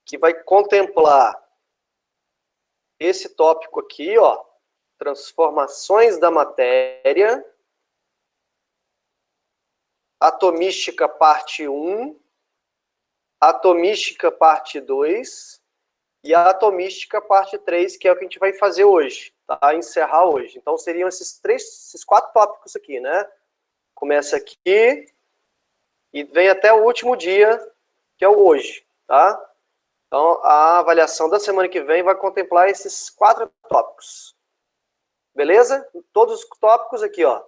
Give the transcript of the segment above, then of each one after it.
que vai contemplar esse tópico aqui, ó, transformações da matéria, atomística parte 1, atomística parte 2 e a atomística parte 3, que é o que a gente vai fazer hoje, tá? Encerrar hoje. Então seriam esses 4 tópicos aqui, né? Começa aqui e vem até o último dia, que é o hoje, tá? Então a avaliação da semana que vem vai contemplar esses 4 tópicos. Beleza? Todos os tópicos aqui, ó.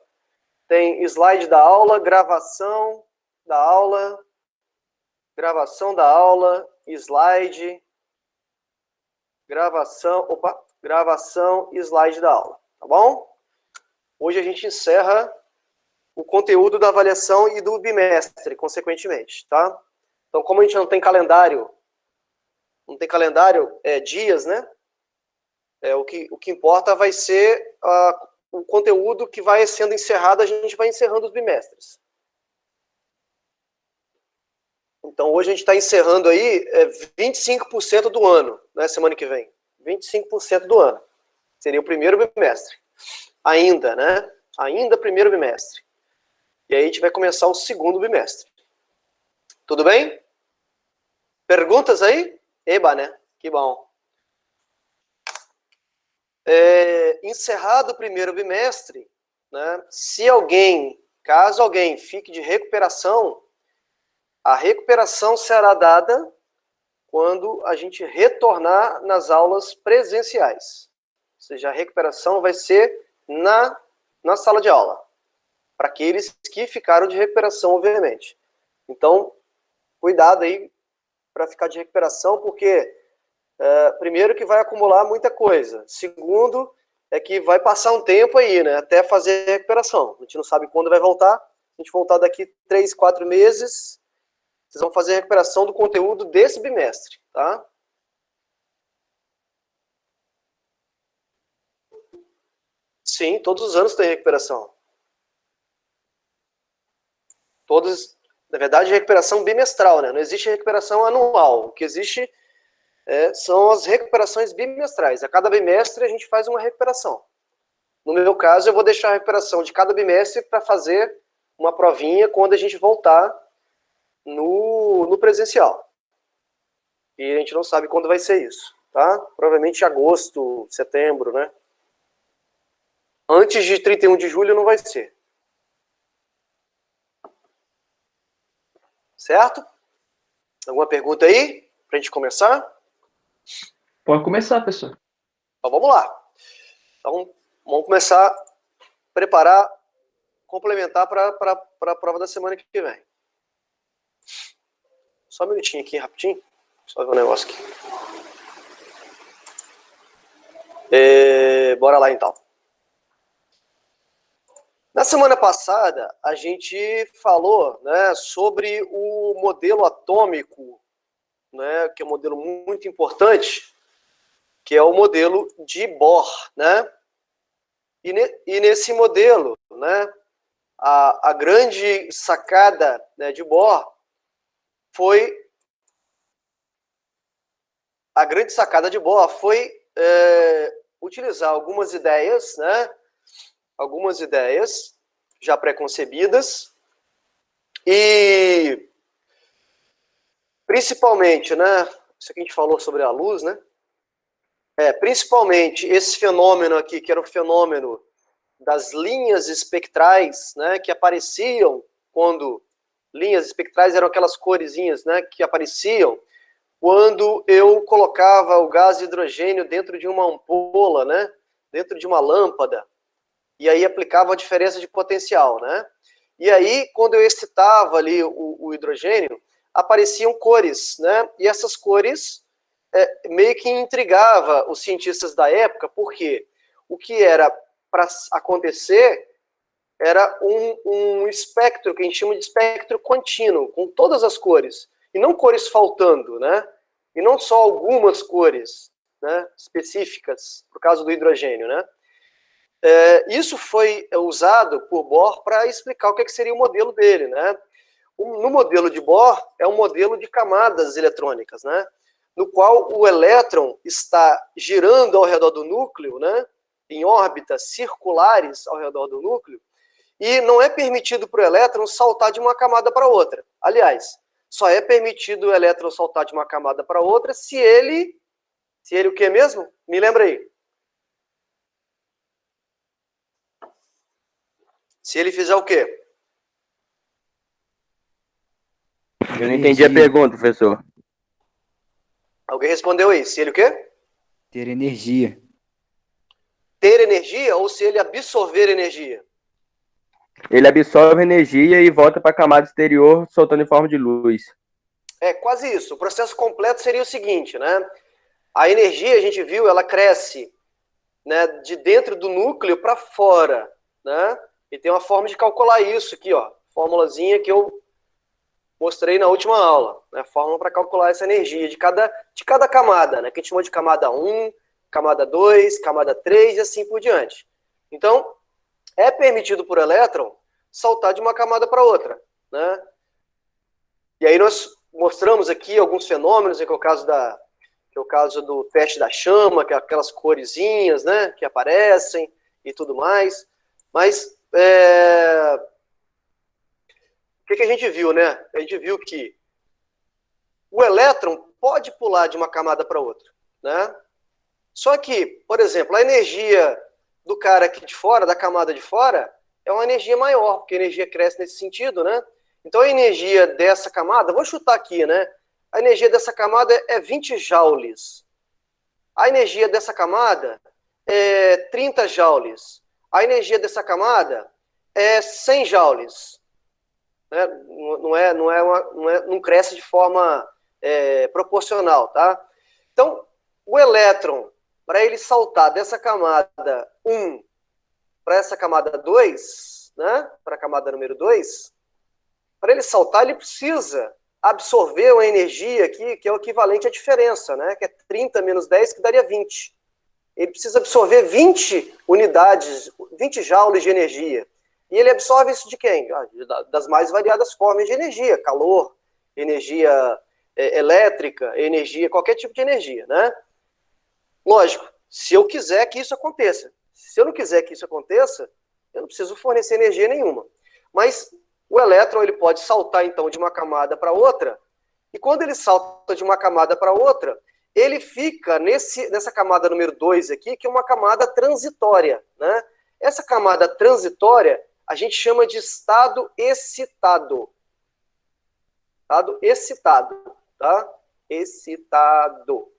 Tem slide da aula, gravação da aula, slide, gravação e slide da aula, tá bom? Hoje a gente encerra o conteúdo da avaliação e do bimestre, consequentemente, tá? Então, como a gente não tem calendário, dias, né? O que importa vai ser o conteúdo que vai sendo encerrado, a gente vai encerrando os bimestres. Então, hoje a gente está encerrando aí 25% do ano, né, semana que vem. 25% do ano. Seria o primeiro bimestre. Ainda, né? Ainda primeiro bimestre. E aí a gente vai começar o segundo bimestre. Tudo bem? Perguntas aí? Eba, né? Que bom. Encerrado o primeiro bimestre, né, caso alguém fique de recuperação, a recuperação será dada quando a gente retornar nas aulas presenciais. Ou seja, a recuperação vai ser na sala de aula, para aqueles que ficaram de recuperação, obviamente. Então, cuidado aí para ficar de recuperação, porque primeiro que vai acumular muita coisa. Segundo, é que vai passar um tempo aí, né, até fazer a recuperação. A gente não sabe quando vai voltar. Se a gente voltar daqui 3, 4 meses, vocês vão fazer a recuperação do conteúdo desse bimestre, tá? Sim, todos os anos tem recuperação. Na verdade, recuperação bimestral, né? Não existe recuperação anual. O que existe são as recuperações bimestrais. A cada bimestre a gente faz uma recuperação. No meu caso, eu vou deixar a recuperação de cada bimestre para fazer uma provinha quando a gente voltar no presencial. E a gente não sabe quando vai ser isso, tá? Provavelmente agosto, setembro, né? Antes de 31 de julho não vai ser. Certo? Alguma pergunta aí? Pra gente começar? Pode começar, professor. Então vamos lá. Então vamos começar a preparar, complementar para a prova da semana que vem. Só um minutinho aqui, rapidinho. Só ver um negócio aqui. Bora lá, então. Na semana passada, a gente falou, né, sobre o modelo atômico, né, que é um modelo muito importante, que é o modelo de Bohr, né? E nesse modelo, né, a grande sacada, né, de Bohr foi utilizar algumas ideias, né, já pré-concebidas e principalmente, né, isso aqui a gente falou sobre a luz, né, principalmente esse fenômeno aqui, que era o fenômeno das linhas espectrais, né, que apareciam quando... Linhas espectrais eram aquelas coresinhas, né, que apareciam quando eu colocava o gás hidrogênio dentro de uma ampola, né, dentro de uma lâmpada, e aí aplicava a diferença de potencial, né? E aí, quando eu excitava ali o hidrogênio, apareciam cores, né? E essas cores meio que intrigava os cientistas da época, porque o que era para acontecer era um espectro, que a gente chama de espectro contínuo, com todas as cores, e não cores faltando, né? E não só algumas cores, né, específicas, por causa do hidrogênio, né? Isso foi usado por Bohr para explicar o que seria o modelo dele, né? No modelo de Bohr, é um modelo de camadas eletrônicas, né? no qual o elétron está girando ao redor do núcleo, né, em órbitas circulares ao redor do núcleo, e não é permitido para o elétron saltar de uma camada para outra. Aliás, só é permitido o elétron saltar de uma camada para outra se ele o que mesmo? Me lembra aí. Se ele fizer o quê? Eu não entendi a pergunta, professor. Alguém respondeu aí. Se ele o quê? Ter energia. Ter energia ou se ele absorver energia? Ele absorve energia e volta para a camada exterior soltando em forma de luz. É quase isso. O processo completo seria o seguinte, né? A energia, a gente viu, ela cresce, né, de dentro do núcleo para fora, né? E tem uma forma de calcular isso aqui, ó. Formulazinha que eu mostrei na última aula, né? Fórmula para calcular essa energia de cada camada, né? Que a gente chama de camada 1, camada 2, camada 3 e assim por diante. Então, é permitido por elétron saltar de uma camada para outra, né? E aí nós mostramos aqui alguns fenômenos, que é o caso do teste da chama, que é aquelas coresinhas, né, que aparecem e tudo mais. Mas o que a gente viu, né? A gente viu que o elétron pode pular de uma camada para outra, né? Só que, por exemplo, a energia do cara aqui de fora, da camada de fora, é uma energia maior, porque a energia cresce nesse sentido, né? Então a energia dessa camada, vou chutar aqui, né? A energia dessa camada é 20 joules. A energia dessa camada é 30 joules. A energia dessa camada é 100 joules. Né? Não cresce de forma proporcional, tá? Então, o elétron, para ele saltar dessa camada 1 para essa camada 2, né? Para a camada número 2, para ele saltar, ele precisa absorver uma energia aqui, que é o equivalente à diferença, né? Que é 30 menos 10, que daria 20. Ele precisa absorver 20 unidades, 20 joules de energia. E ele absorve isso de quem? Das mais variadas formas de energia. Calor, energia elétrica, energia, qualquer tipo de energia, né? Lógico, se eu quiser que isso aconteça. Se eu não quiser que isso aconteça, eu não preciso fornecer energia nenhuma. Mas o elétron ele pode saltar, então, de uma camada para outra, e quando ele salta de uma camada para outra, ele fica nessa camada número 2 aqui, que é uma camada transitória, né? Essa camada transitória, a gente chama de estado excitado. Estado excitado, tá? Excitado.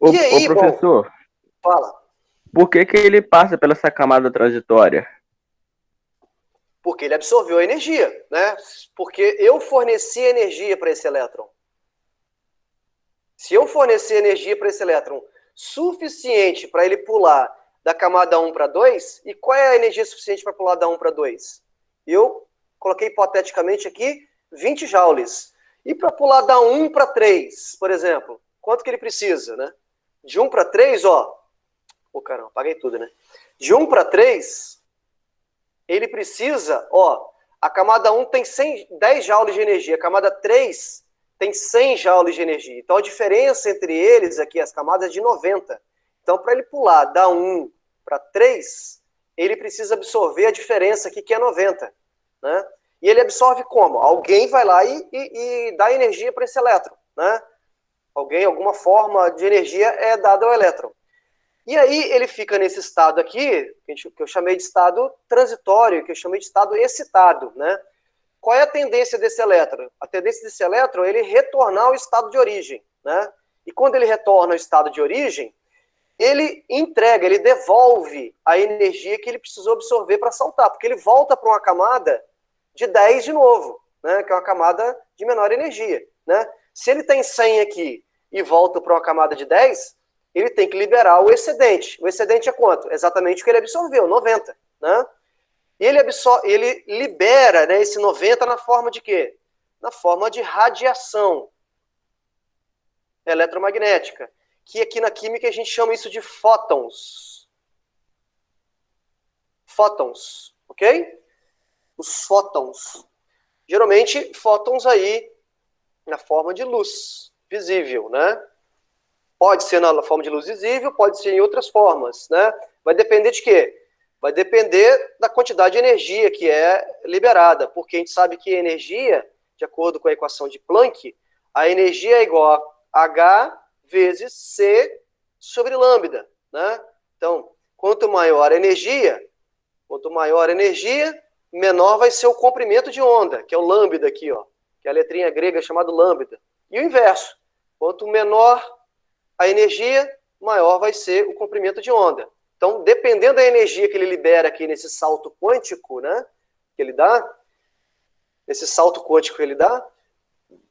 E aí, professor? Bom, fala. Por que ele passa pela essa camada transitória? Porque ele absorveu a energia, né? Porque eu forneci energia para esse elétron. Se eu fornecer energia para esse elétron suficiente para ele pular da camada 1 para 2, e qual é a energia suficiente para pular da 1 para 2? Eu coloquei hipoteticamente aqui 20 joules. E para pular da 1 para 3, por exemplo, quanto que ele precisa, né? De 1 para 3, ó. Pô, caramba, apaguei tudo, né? De 1 para 3, ele precisa, ó, a camada 1 tem 10 joules de energia, a camada 3 tem 100 joules de energia. Então a diferença entre eles aqui, as camadas, é de 90. Então para ele pular da 1 para 3, ele precisa absorver a diferença aqui, que é 90. Né? E ele absorve como? Alguém vai lá e dá energia para esse elétron. Né? Alguma forma de energia é dada ao elétron. E aí ele fica nesse estado aqui, que eu chamei de estado transitório, que eu chamei de estado excitado, né? Qual é a tendência desse elétron? A tendência desse elétron é ele retornar ao estado de origem, né? E quando ele retorna ao estado de origem, ele entrega, ele devolve a energia que ele precisou absorver para saltar, porque ele volta para uma camada de 10 de novo, né? Que é uma camada de menor energia, né? Se ele tem 100 aqui e volta para uma camada de 10, ele tem que liberar o excedente. O excedente é quanto? Exatamente o que ele absorveu, 90, né? E ele libera, né, esse 90 na forma de quê? Na forma de radiação eletromagnética, que aqui na química a gente chama isso de fótons. Fótons, ok? Os fótons. Geralmente, fótons aí na forma de luz, visível, né? Pode ser na forma de luz visível, pode ser em outras formas, né? Vai depender de quê? Vai depender da quantidade de energia que é liberada, porque a gente sabe que a energia, de acordo com a equação de Planck, a energia é igual a H vezes C sobre lambda, né? Então, quanto maior a energia, menor vai ser o comprimento de onda, que é o lambda aqui, ó, que é a letrinha grega chamada lambda. E o inverso, quanto menor a energia, maior vai ser o comprimento de onda. Então, dependendo da energia que ele libera aqui nesse salto quântico, né, que ele dá,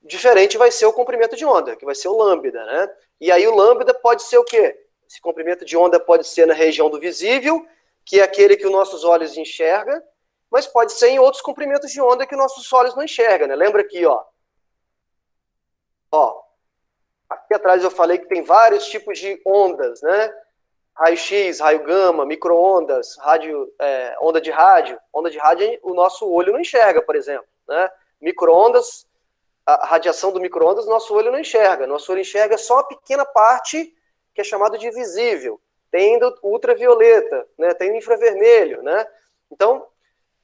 diferente vai ser o comprimento de onda, que vai ser o lambda, né? E aí o lambda pode ser o quê? Esse comprimento de onda pode ser na região do visível, que é aquele que os nossos olhos enxergam, mas pode ser em outros comprimentos de onda que nossos olhos não enxergam, né? Lembra aqui, ó. Ó, aqui atrás eu falei que tem vários tipos de ondas, né? Raio-X, raio gama, micro-ondas, onda de rádio. Onda de rádio o nosso olho não enxerga, por exemplo, né? Micro-ondas, a radiação do micro-ondas, nosso olho não enxerga. Nosso olho enxerga só uma pequena parte que é chamado de visível. Tem do ultravioleta, né? Tem o infravermelho, né? Então,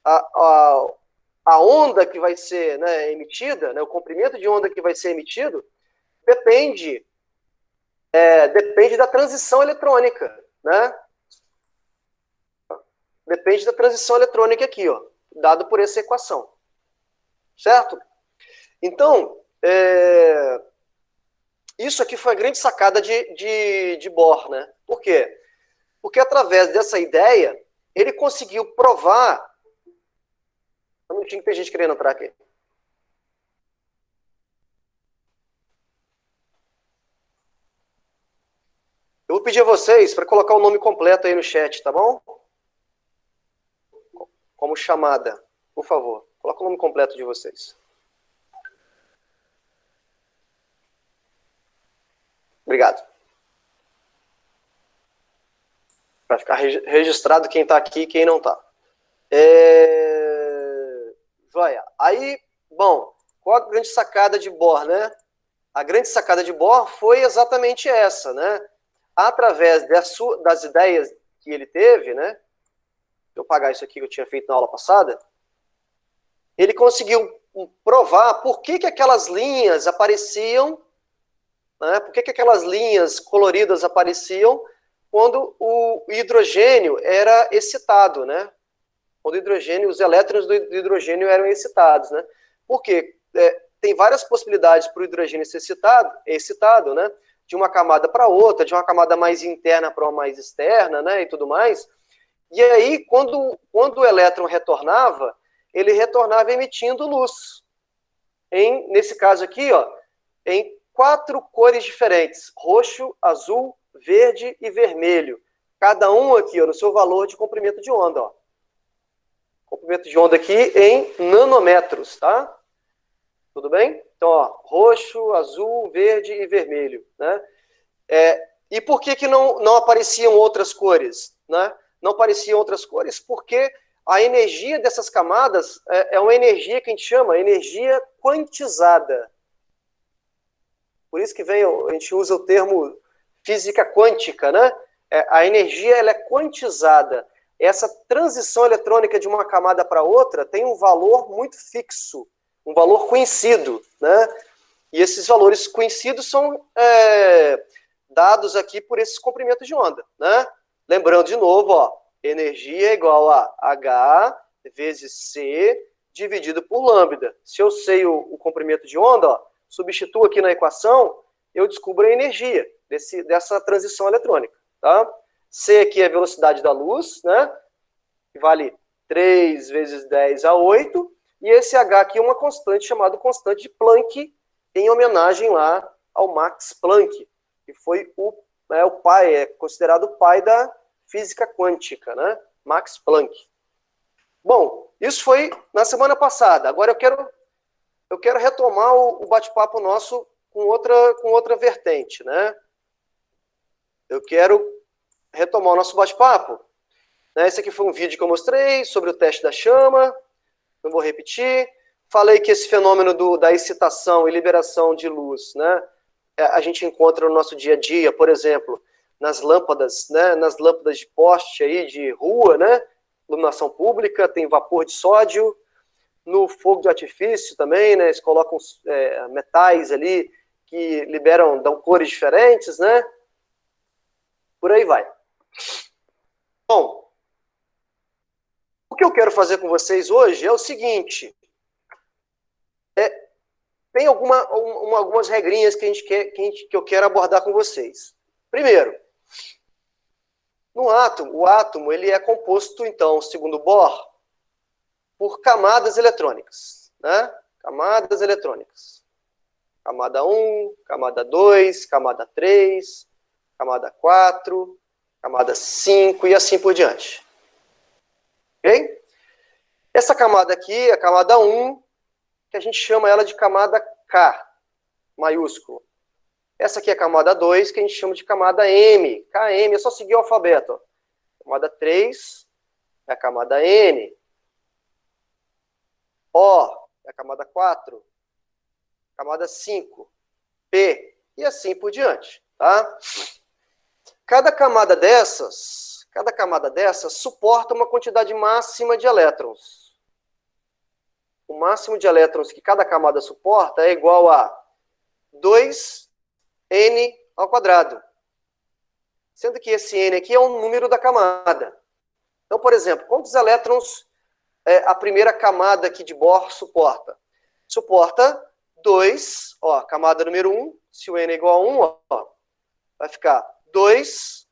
a onda que vai ser, né, emitida, né, o comprimento de onda que vai ser emitido, depende da transição eletrônica, né? Depende da transição eletrônica aqui, ó, dado por essa equação. Certo? Então, isso aqui foi a grande sacada de Bohr, né? Por quê? Porque através dessa ideia, ele conseguiu provar... Um minutinho que tem gente querendo entrar aqui. Eu vou pedir a vocês para colocar o nome completo aí no chat, tá bom? Como chamada, por favor. Coloca o nome completo de vocês. Obrigado. Para ficar registrado quem está aqui e quem não está. Joia. Aí, bom, qual a grande sacada de Bohr, né? A grande sacada de Bohr foi exatamente essa, né? Através das ideias que ele teve, né? Deixa eu apagar isso aqui que eu tinha feito na aula passada. Ele conseguiu provar por que aquelas linhas apareciam, né? Por que aquelas linhas coloridas apareciam quando o hidrogênio era excitado, né? Quando o hidrogênio, os elétrons do hidrogênio eram excitados, né? Porque tem várias possibilidades para o hidrogênio ser excitado, né? De uma camada para outra, de uma camada mais interna para uma mais externa, né? E tudo mais. E aí, quando o elétron retornava, ele retornava emitindo luz. Nesse caso aqui, ó, em 4 cores diferentes: roxo, azul, verde e vermelho. Cada um aqui, ó, no seu valor de comprimento de onda, ó. Comprimento de onda aqui em nanômetros, tá? Tudo bem? Então, ó, roxo, azul, verde e vermelho, né? E por que não apareciam outras cores, né? Não apareciam outras cores porque a energia dessas camadas é uma energia que a gente chama energia quantizada. Por isso que a gente usa o termo física quântica, né? A energia ela é quantizada. Essa transição eletrônica de uma camada para outra tem um valor muito fixo, um valor conhecido, né? E esses valores conhecidos são dados aqui por esses comprimentos de onda, né? Lembrando de novo, ó, energia é igual a H vezes C dividido por lambda. Se eu sei o comprimento de onda, ó, substituo aqui na equação, eu descubro a energia dessa transição eletrônica, tá? C aqui é a velocidade da luz, né? Que vale 3 vezes 10 a 8. E esse H aqui é uma constante chamada constante de Planck, em homenagem lá ao Max Planck, que foi o pai, considerado o pai da física quântica, né? Max Planck. Bom, isso foi na semana passada. Agora eu quero retomar o bate-papo nosso com outra vertente, né? Eu quero retomar o nosso bate-papo. Esse aqui foi um vídeo que eu mostrei sobre o teste da chama. Não vou repetir. Falei que esse fenômeno da excitação e liberação de luz, né, a gente encontra no nosso dia a dia, por exemplo, nas lâmpadas, né, nas lâmpadas de poste aí, de rua, né, iluminação pública, tem vapor de sódio. No fogo de artifício também, né, eles colocam metais ali que liberam, dão cores diferentes, né? Por aí vai. Bom, o que eu quero fazer com vocês hoje é o seguinte. Tem algumas regrinhas que eu quero abordar com vocês. Primeiro, no átomo, o átomo ele é composto, então, segundo Bohr, por camadas eletrônicas, né? Camadas eletrônicas. Camada 1, camada 2, camada 3, camada 4, camada 5 e assim por diante. Ok? Essa camada aqui, a camada 1, que a gente chama ela de camada K, maiúsculo. Essa aqui é a camada 2, que a gente chama de camada M. KM, é só seguir o alfabeto. Ó. Camada 3 é a camada N. O é a camada 4. Camada 5. P. E assim por diante. Tá? Cada camada dessas suporta uma quantidade máxima de elétrons. O máximo de elétrons que cada camada suporta é igual a 2n ao quadrado. Sendo que esse n aqui é o número da camada. Então, por exemplo, quantos elétrons a primeira camada aqui de Bohr suporta? Suporta 2, ó, camada número 1, se o n é igual a 1, ó, vai ficar 2,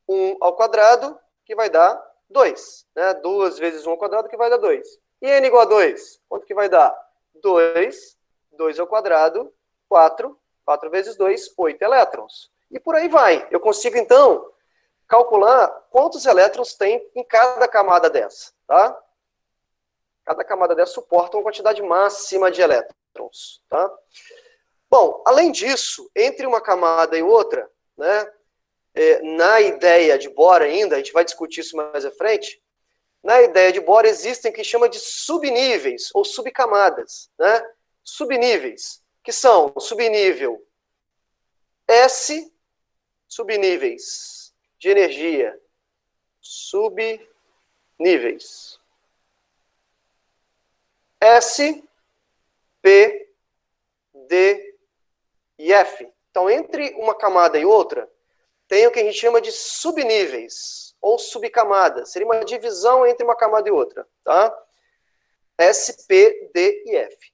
1 ao quadrado, que vai dar 2. Né? 2 vezes 1 ao quadrado, que vai dar 2. E n igual a 2, quanto que vai dar? 2, 2 ao quadrado, 4, 4 vezes 2, 8 elétrons. E por aí vai. Eu consigo, então, calcular quantos elétrons tem em cada camada dessa, tá? Cada camada dessa suporta uma quantidade máxima de elétrons, tá? Bom, além disso, entre uma camada e outra, né, na ideia de Bohr ainda, a gente vai discutir isso mais à frente, na ideia de Bohr existem o que chama de subníveis, ou subcamadas, né? Subníveis, que são o subnível S, subníveis de energia, subníveis. S, P, D e F. Então, entre uma camada e outra, tem o que a gente chama de subníveis, ou subcamadas. Seria uma divisão entre uma camada e outra, tá? S, P, D e F.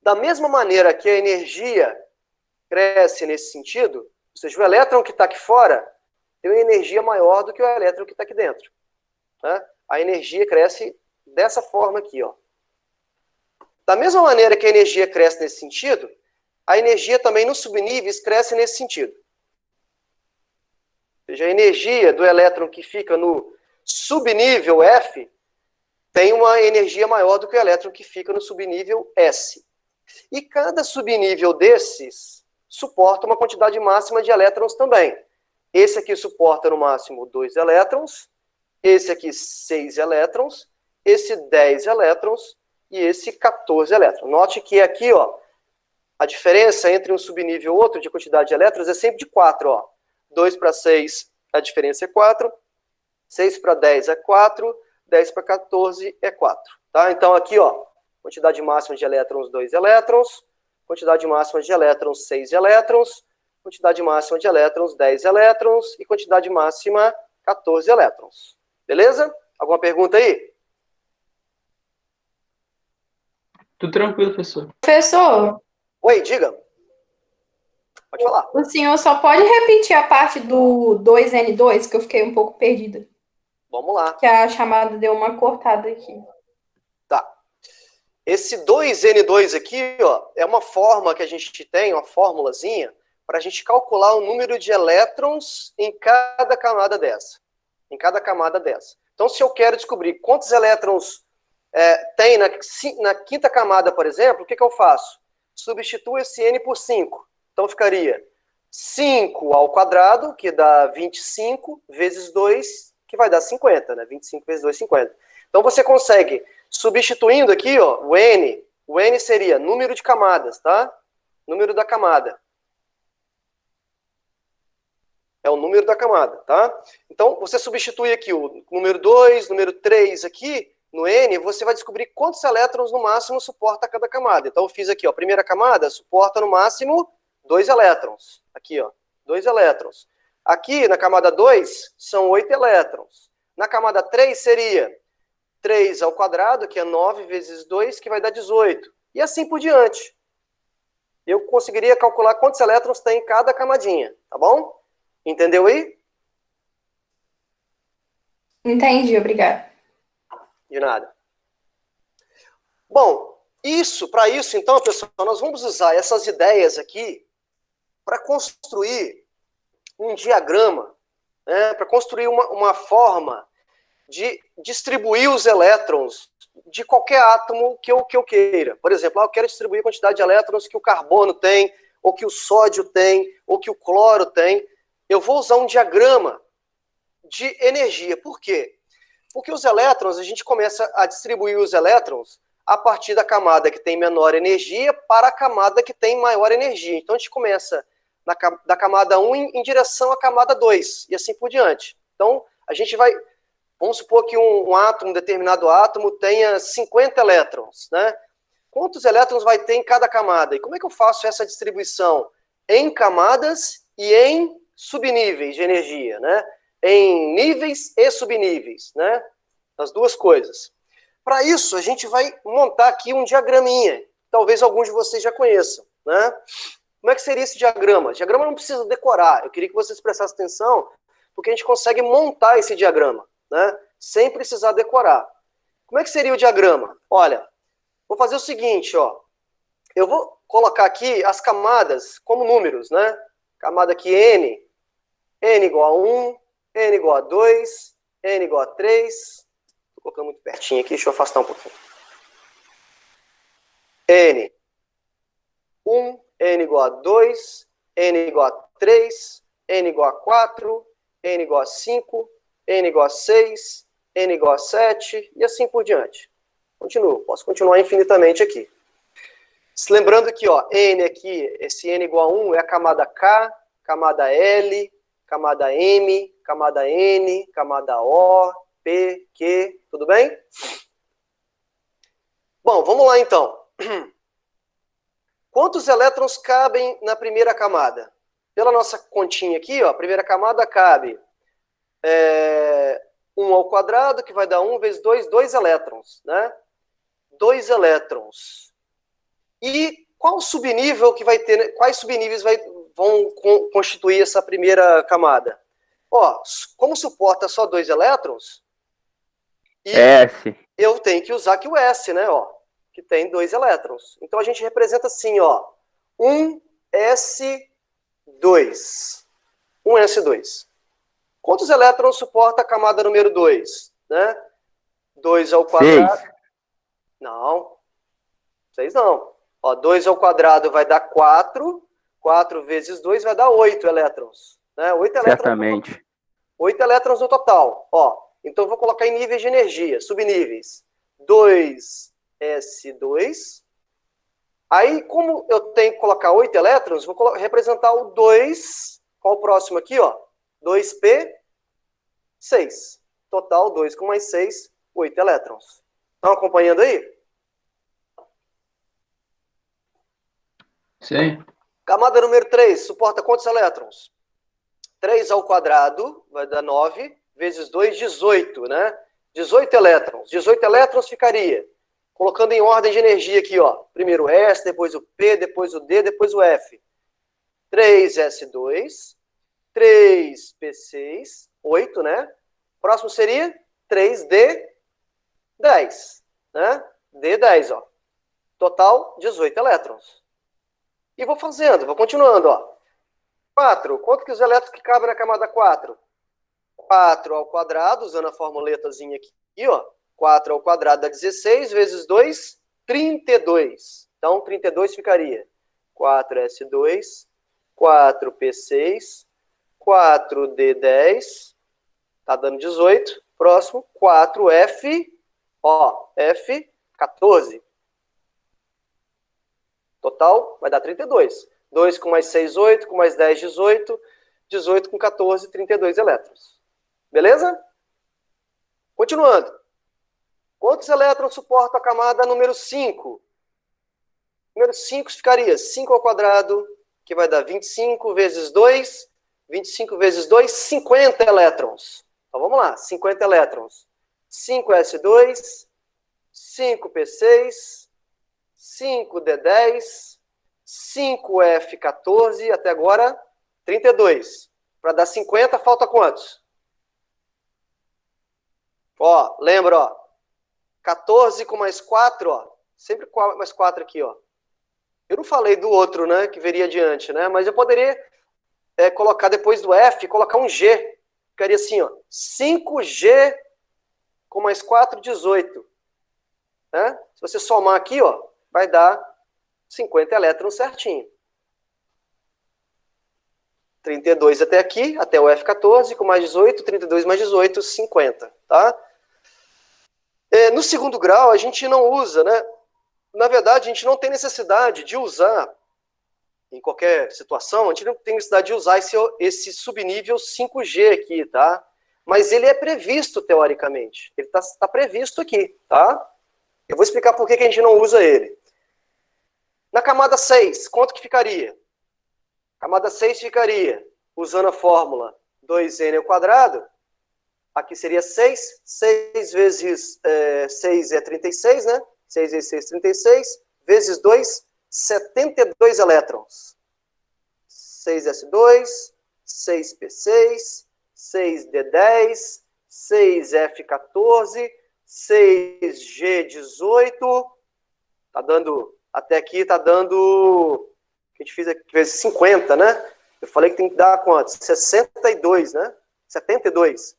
Da mesma maneira que a energia cresce nesse sentido, ou seja, o elétron que está aqui fora tem uma energia maior do que o elétron que está aqui dentro. Né? A energia cresce dessa forma aqui, ó. Da mesma maneira que a energia cresce nesse sentido, a energia também nos subníveis cresce nesse sentido. Ou seja, a energia do elétron que fica no subnível F tem uma energia maior do que o elétron que fica no subnível S. E cada subnível desses suporta uma quantidade máxima de elétrons também. Esse aqui suporta no máximo 2 elétrons, esse aqui 6 elétrons, esse 10 elétrons e esse 14 elétrons. Note que aqui, ó, a diferença entre um subnível e outro de quantidade de elétrons é sempre de 4, ó. 2 para 6, a diferença é 4, 6 para 10 é 4, 10 para 14 é 4. Tá? Então aqui, ó, quantidade máxima de elétrons, 2 elétrons, quantidade máxima de elétrons, 6 elétrons, quantidade máxima de elétrons, 10 elétrons e quantidade máxima, 14 elétrons. Beleza? Alguma pergunta aí? Tudo tranquilo, professor. Professor, Oi, diga. Pode falar. o senhor só pode repetir a parte do 2N2, que eu fiquei um pouco perdida, Vamos lá. que a chamada deu uma cortada aqui. Tá. Esse 2N2 aqui, ó, é uma forma que a gente tem, uma formulazinha, para a gente calcular o número de elétrons em cada camada dessa. Em cada camada dessa. Então, se eu quero descobrir quantos elétrons tem na quinta camada, por exemplo, o que eu faço? Substituo esse N por 5. Então, ficaria 5 ao quadrado, que dá 25, vezes 2, que vai dar 50, né? 25 vezes 2, 50. Então, você consegue, substituindo aqui, ó, o N seria número de camadas, tá? Número da camada. É o número da camada, tá? Então, você substitui aqui o número 2, número 3 aqui, no N, você vai descobrir quantos elétrons no máximo suporta cada camada. Então, eu fiz aqui, ó, a primeira camada suporta no máximo 2 elétrons. Aqui, ó, 2 elétrons. Aqui, na camada 2, são 8 elétrons. Na camada 3, seria 3 ao quadrado, que é 9 vezes 2, que vai dar 18. E assim por diante. Eu conseguiria calcular quantos elétrons tem em cada camadinha, tá bom? Entendeu aí? Entendi, obrigada. De nada. Bom, para isso, então, pessoal, nós vamos usar essas ideias aqui para construir um diagrama, né, para construir uma forma de distribuir os elétrons de qualquer átomo que eu queira. Por exemplo, eu quero distribuir a quantidade de elétrons que o carbono tem, ou que o sódio tem, ou que o cloro tem. Eu vou usar um diagrama de energia. Por quê? Porque os elétrons, a gente começa a distribuir os elétrons a partir da camada que tem menor energia para a camada que tem maior energia. Então, a gente começa da camada 1 em direção à camada 2, e assim por diante. Então, a gente vai... Vamos supor que um determinado átomo tenha 50 elétrons, né? Quantos elétrons vai ter em cada camada? E como é que eu faço essa distribuição em camadas e em subníveis de energia, né? Em níveis e subníveis, né? As duas coisas. Para isso, a gente vai montar aqui um diagraminha. Talvez alguns de vocês já conheçam, né? Como é que seria esse diagrama? O diagrama não precisa decorar. Eu queria que vocês prestassem atenção, porque a gente consegue montar esse diagrama, né? Sem precisar decorar. Como é que seria o diagrama? Olha, vou fazer o seguinte, ó. Eu vou colocar aqui as camadas como números, né? Camada aqui N igual a 1, N igual a 2, N igual a 3. Estou colocando muito pertinho aqui, deixa eu afastar um pouquinho. N 1, N igual a 2, N igual a 3, N igual a 4, N igual a 5, N igual a 6, N igual a 7, e assim por diante. Continuo, posso continuar infinitamente aqui. Lembrando que, ó, N aqui, esse N igual a 1 é a camada K, camada L, camada M, camada N, camada O, P, Q, tudo bem? Bom, vamos lá então. Quantos elétrons cabem na primeira camada? Pela nossa continha aqui, ó, a primeira camada cabe 1 ao quadrado, que vai dar 1 vezes 2, 2 elétrons, né? 2 elétrons. E qual subnível que vai ter, né? Quais subníveis vão constituir essa primeira camada? Ó, como suporta só 2 elétrons, S. eu tenho que usar aqui o S, né, ó, que tem 2 elétrons. Então a gente representa assim, ó, 1s2. 1s2. Quantos elétrons suporta a camada número 2? Né? 2 ao quadrado. 6. Não. 6 não. Ó, 2 ao quadrado vai dar 4. 4 vezes 2 vai dar 8 elétrons. Né? 8 elétrons. Certamente. 8 elétrons no total. Ó, então eu vou colocar em níveis de energia, subníveis. 2s2. Aí, como eu tenho que colocar 8 elétrons, vou representar o 2. Qual o próximo aqui, ó? 2p6. Total, 2 com mais 6, 8 elétrons. Estão acompanhando aí? Sim. Camada número 3, suporta quantos elétrons? 3 ao quadrado vai dar 9, vezes 2, 18, né? 18 elétrons. 18 elétrons ficaria, colocando em ordem de energia aqui, ó. Primeiro o S, depois o P, depois o D, depois o F. 3s2, 3p6, 8, né? Próximo seria 3d10, né? D10, ó. Total, 18 elétrons. E vou fazendo, vou continuando, ó. 4, quanto que os elétrons que cabem na camada 4? 4 ao quadrado, usando a formuletazinha aqui, ó. 4 ao quadrado dá 16, vezes 2, 32. Então, 32 ficaria 4s2, 4p6, 4d10, tá dando 18. Próximo, 4f, ó, f14. Total vai dar 32. 2 com mais 6, 8, com mais 10, 18. 18 com 14, 32 elétrons. Beleza? Continuando. Quantos elétrons suporta a camada número 5? Número 5 ficaria 5 ao quadrado, que vai dar 25 vezes 2. 25 vezes 2, 50 elétrons. Então vamos lá, 50 elétrons. 5s2, 5p6, 5d10, 5f14, até agora 32. Para dar 50, falta quantos? Ó, lembra, ó. 14 com mais 4, ó. Sempre mais 4 aqui, ó. Eu não falei do outro, né, que viria adiante, né? Mas eu poderia colocar depois do F, colocar um G. Ficaria assim, ó. 5G com mais 4, 18. Né? Se você somar aqui, ó, vai dar 50 elétrons certinho. 32 até aqui, até o F14, com mais 18, 32 mais 18, 50, tá? No segundo grau, a gente não usa, né? Na verdade, a gente não tem necessidade de usar, em qualquer situação, a gente não tem necessidade de usar esse subnível 5G aqui, tá? Mas ele é previsto, teoricamente. Ele tá previsto aqui, tá? Eu vou explicar por que a gente não usa ele. Na camada 6, quanto que ficaria? Camada 6 ficaria, usando a fórmula 2n ao quadrado, aqui seria 6, 6 vezes 6 é 36, né? 6 vezes 6, 36, vezes 2, 72 elétrons. 6s2, 6p6, 6d10, 6f14, 6g18, tá dando, até aqui tá dando, que a gente fez aqui, vezes 50, né? Eu falei que tem que dar quanto? 62, né? 72.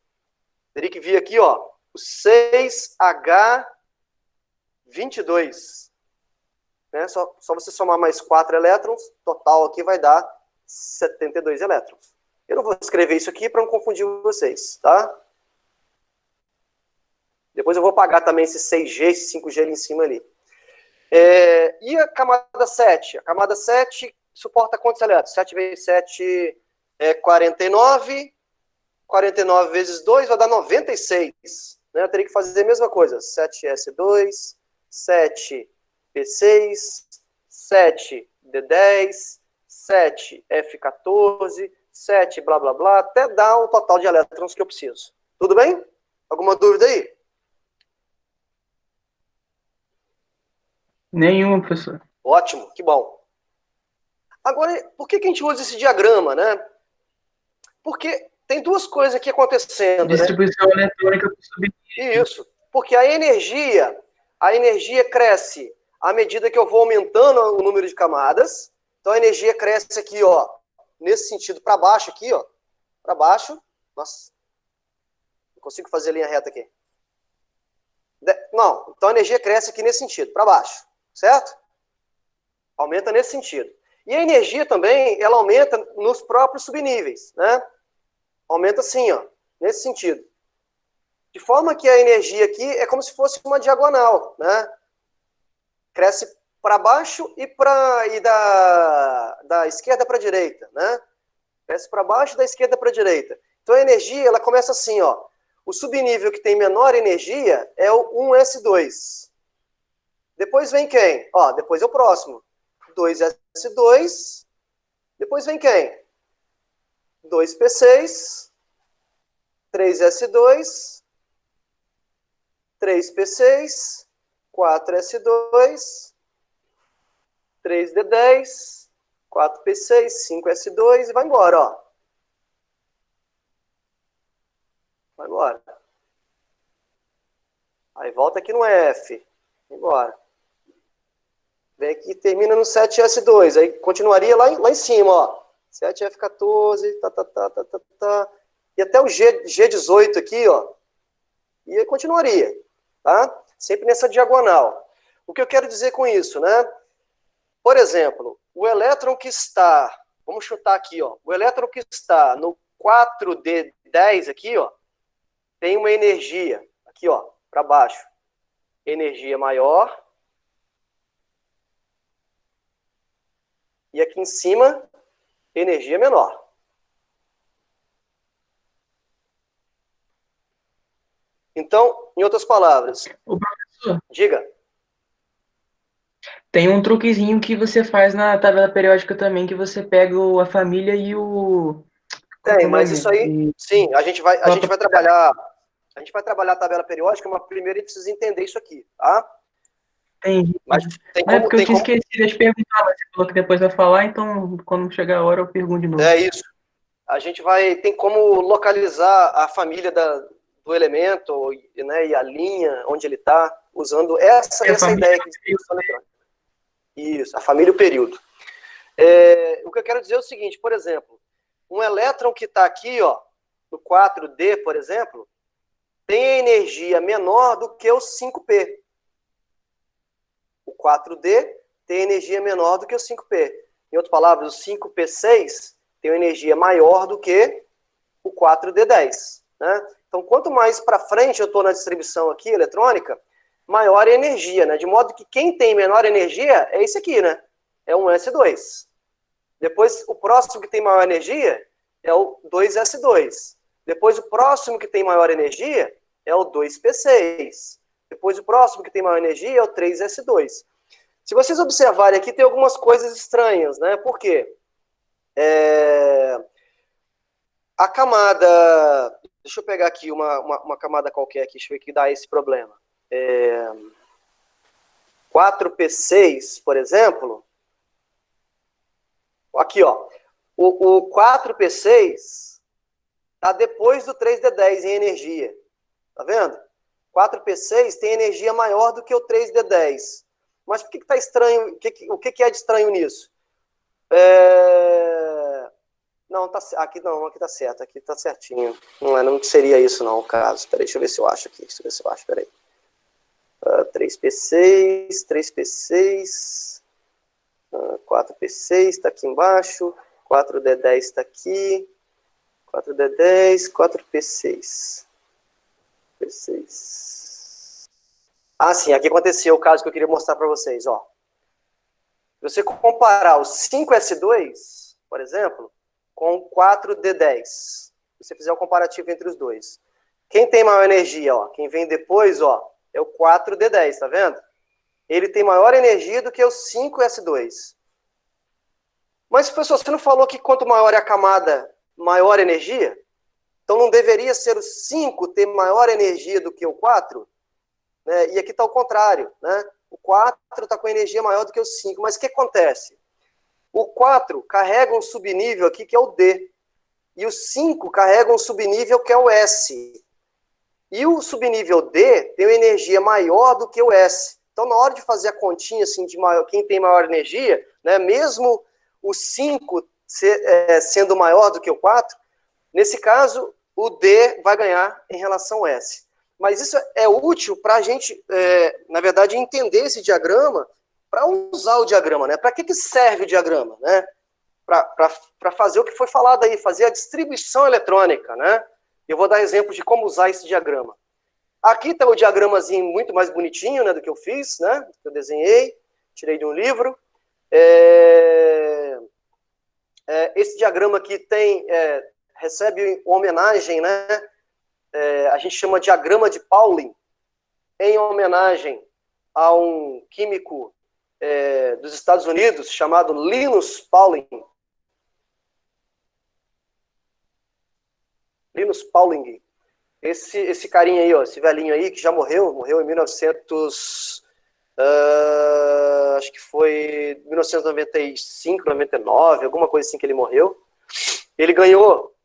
Teria que vir aqui, ó, o 6H22. Né? Só você somar mais 4 elétrons, total aqui vai dar 72 elétrons. Eu não vou escrever isso aqui para não confundir vocês, tá? Depois eu vou apagar também esse 6G, esse 5G ali em cima ali. E a camada 7? A camada 7 suporta quantos elétrons? 7 vezes 7 é 49. 49 vezes 2 vai dar 96. Né? Eu teria que fazer a mesma coisa. 7s2, 7p6, 7d10, 7f14, 7 blá blá blá, até dar o total de elétrons que eu preciso. Tudo bem? Alguma dúvida aí? Nenhuma, professor. Ótimo, que bom. Agora, por que a gente usa esse diagrama, né? Porque tem duas coisas aqui acontecendo, Distribuição eletrônica por subnível. Isso, porque a energia cresce à medida que eu vou aumentando o número de camadas. Então a energia cresce aqui, ó, nesse sentido, para baixo aqui, ó, para baixo. Nossa, não consigo fazer linha reta aqui. Não, então a energia cresce aqui nesse sentido, para baixo, certo? Aumenta nesse sentido. E a energia também, ela aumenta nos próprios subníveis, né? Aumenta assim, ó, nesse sentido. De forma que a energia aqui é como se fosse uma diagonal, né? Cresce para baixo e da esquerda para a direita, né? Cresce para baixo e da esquerda para a direita. Então a energia, ela começa assim, ó. O subnível que tem menor energia é o 1s2. Depois vem quem? Ó, depois é o próximo. 2s2. Depois vem quem? 2p6. 3s2. 3p6. 4s2. 3d10. 4p6. 5s2. E vai embora, ó. Vai embora. Aí volta aqui no F. Vai embora. Vem aqui e termina no 7S2. Aí continuaria lá em cima, ó. 7F14, e até o G18 aqui, ó. E aí continuaria, tá? Sempre nessa diagonal. O que eu quero dizer com isso, né? Por exemplo, o elétron que está... Vamos chutar aqui, ó. O elétron que está no 4D10 aqui, ó, tem uma energia, aqui, ó, para baixo. Energia maior. E aqui em cima, energia menor. Então, em outras palavras, Ô, professor, diga. tem um truquezinho que você faz na tabela periódica também, que você pega a família e o... Qual que Tem, é o mas nome? isso aí, E sim, a gente coloca... vai trabalhar, a gente vai trabalhar a tabela periódica, mas primeiro a gente precisa entender isso aqui, tá? Entendi. Mas Não é porque eu tem tinha como, esquecido de perguntar, mas você falou que depois vai falar, então quando chegar a hora eu pergunto de novo. é isso. A gente tem como localizar a família do elemento, né, e a linha onde ele está, usando É a essa família ideia aqui de distribuição eletrônica. Isso, a família e o período. O que eu quero dizer é o seguinte, por exemplo, um elétron que está aqui, ó, no 4D, por exemplo, tem energia menor do que o 5P. O 4D tem energia menor do que o 5P. Em outras palavras, o 5P6 tem uma energia maior do que o 4D10. Né? Então, quanto mais para frente eu estou na distribuição aqui, eletrônica, maior é a energia. Né? De modo que quem tem menor energia é esse aqui, né? É um S2. Depois, o próximo que tem maior energia é o 2S2. Depois, o próximo que tem maior energia é o 2P6. Depois, o próximo que tem maior energia é o 3S2. Se vocês observarem aqui, tem algumas coisas estranhas, né? Por quê? A camada... Deixa eu pegar aqui uma camada qualquer aqui, deixa eu ver que dá esse problema. 4P6, por exemplo... Aqui, ó. O 4P6 está depois do 3D10 em energia. Tá vendo? 4P6 tem energia maior do que o 3D10. Mas por que está estranho? O que é de estranho nisso? Não, tá, aqui tá certo, aqui tá certinho. Não seria isso não, o caso. Peraí, deixa eu ver se eu acho aqui. Deixa eu ver se eu acho, peraí. 3P6, 4P6 está aqui embaixo, 4D10 está aqui, 4D10, 4P6. P6. Ah, sim, aqui aconteceu o caso que eu queria mostrar para vocês, ó. Se você comparar o 5S2, por exemplo, com o 4D10, se você fizer o comparativo entre os dois, quem tem maior energia, ó, quem vem depois, ó, é o 4D10, tá vendo? Ele tem maior energia do que o 5S2. Mas, professor, você não falou que quanto maior é a camada, maior energia? Então não deveria ser o 5 ter maior energia do que o 4? Né? E aqui está o contrário, né? O 4 está com energia maior do que o 5. Mas o que acontece? O 4 carrega um subnível aqui que é o D. E o 5 carrega um subnível que é o S. E o subnível D tem uma energia maior do que o S. Então, na hora de fazer a continha assim, de maior, quem tem maior energia, né, mesmo o 5 sendo maior do que o 4, nesse caso, o D vai ganhar em relação ao S. Mas isso é útil para a gente, na verdade, entender esse diagrama, para usar o diagrama, né? Para que serve o diagrama, né? Para fazer o que foi falado aí, fazer a distribuição eletrônica, né? Eu vou dar exemplos de como usar esse diagrama. Aqui está o diagramazinho muito mais bonitinho, né, do que eu fiz, né? Que eu desenhei, tirei de um livro. Esse diagrama aqui recebe uma homenagem, né? A gente chama de diagrama de Pauling, em homenagem a um químico dos Estados Unidos chamado Linus Pauling. Linus Pauling. Esse carinha aí, ó, esse velhinho aí que já morreu em 1900, acho que foi 1995, 99, alguma coisa assim que ele morreu. Ele ganhou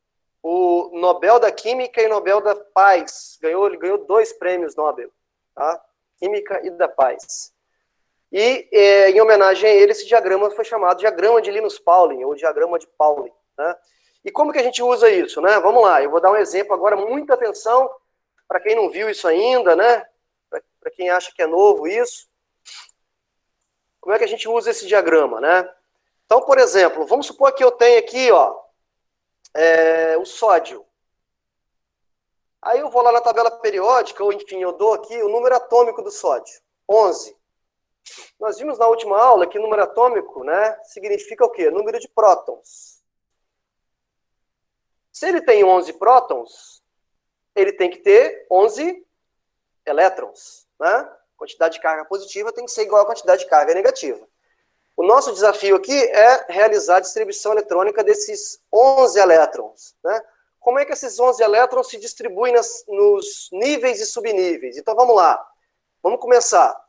o Nobel da Química e o Nobel da Paz. Ele ganhou 2 prêmios Nobel, tá? Química e da Paz. E, em homenagem a ele, esse diagrama foi chamado diagrama de Linus Pauling, ou diagrama de Pauling, né? E como que a gente usa isso, né? Vamos lá, eu vou dar um exemplo agora, muita atenção, para quem não viu isso ainda, né? Para quem acha que é novo isso. Como é que a gente usa esse diagrama, né? Então, por exemplo, vamos supor que eu tenho aqui, ó, o sódio. Aí eu vou lá na tabela periódica, ou enfim, eu dou aqui o número atômico do sódio, 11. Nós vimos na última aula que número atômico, né, significa o quê? Número de prótons. Se ele tem 11 prótons, ele tem que ter 11 elétrons, né? Quantidade de carga positiva tem que ser igual à quantidade de carga negativa. O nosso desafio aqui é realizar a distribuição eletrônica desses 11 elétrons, né? Como é que esses 11 elétrons se distribuem nos níveis e subníveis? Então, vamos lá. Vamos começar.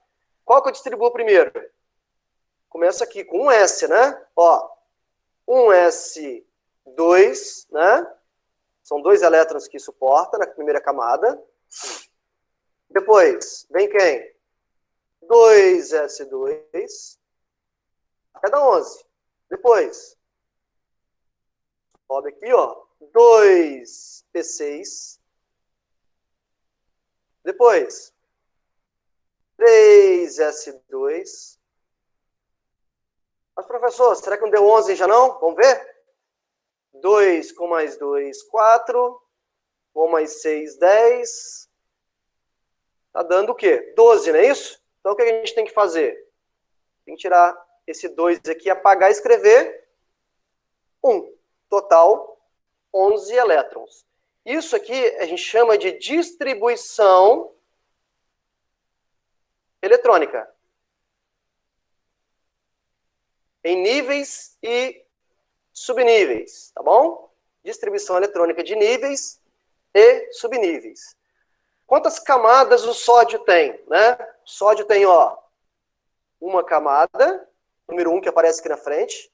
Qual que eu distribuo primeiro? Começa aqui com um S, né? Ó, um S2, né? São 2 elétrons que suporta na primeira camada. Depois, vem quem? 2S2. Cada 11. Depois, sobe aqui, ó. 2P6. Depois, 3S2. Mas, professor, será que não deu 11 já não? Vamos ver? 2 com mais 2, 4. Com mais 6, 10. Tá dando o quê? 12, não é isso? Então, o que a gente tem que fazer? Tem que tirar esse 2 aqui, apagar e escrever 1. Total, 11 elétrons. Isso aqui a gente chama de distribuição eletrônica. Em níveis e subníveis, tá bom? Distribuição eletrônica de níveis e subníveis. Quantas camadas o sódio tem, né? O sódio tem, ó, uma camada, número 1 que aparece aqui na frente,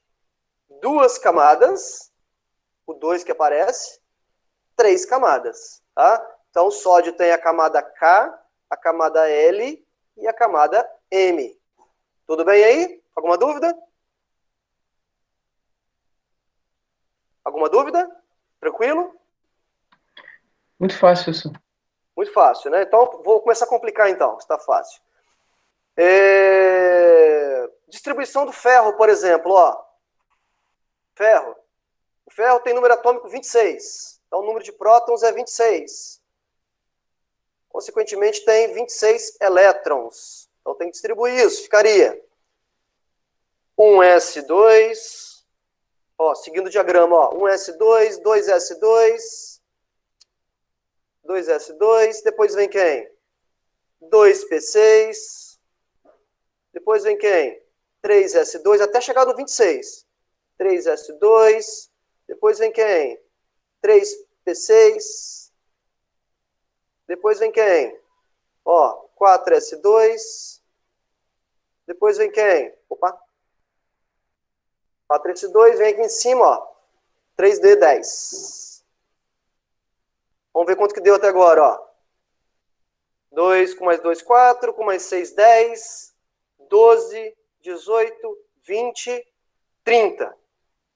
2 camadas, o 2 que aparece, 3 camadas, tá? Então, o sódio tem a camada K, a camada L e a camada M. Tudo bem aí? Alguma dúvida? Alguma dúvida? Tranquilo? Muito fácil, professor. Muito fácil, né? Então, vou começar a complicar, então, está fácil. Distribuição do ferro, por exemplo, ó. Ferro. O ferro tem número atômico 26. Então, o número de prótons é 26. Consequentemente, tem 26 elétrons. Então, tem que distribuir isso. Ficaria 1s2. Ó, seguindo o diagrama, ó. 1s2, 2s2. 2s2. Depois vem quem? 2p6. Depois vem quem? 3s2, até chegar no 26. 3s2. Depois vem quem? 3p6. Depois vem quem? Ó, 4s2. Depois vem quem? Opa. 4s2, vem aqui em cima, ó. 3d10. Vamos ver quanto que deu até agora, ó. 2 com mais 2, 4. Com mais 6, 10. 12, 18, 20, 30.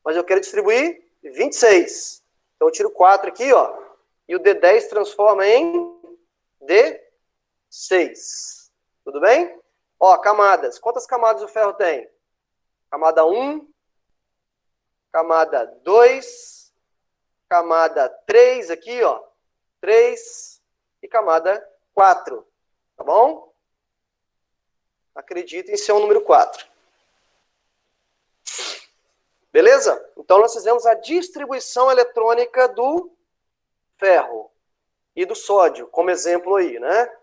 Mas eu quero distribuir 26. Então eu tiro 4 aqui, ó. E o D10 transforma em D6. Tudo bem? Ó, camadas. Quantas camadas o ferro tem? Camada 1. Camada 2. Camada 3 aqui, ó. 3. E camada 4. Tá bom? Acredito em ser o número 4. Beleza? Então, nós fizemos a distribuição eletrônica do ferro e do sódio, como exemplo aí, né?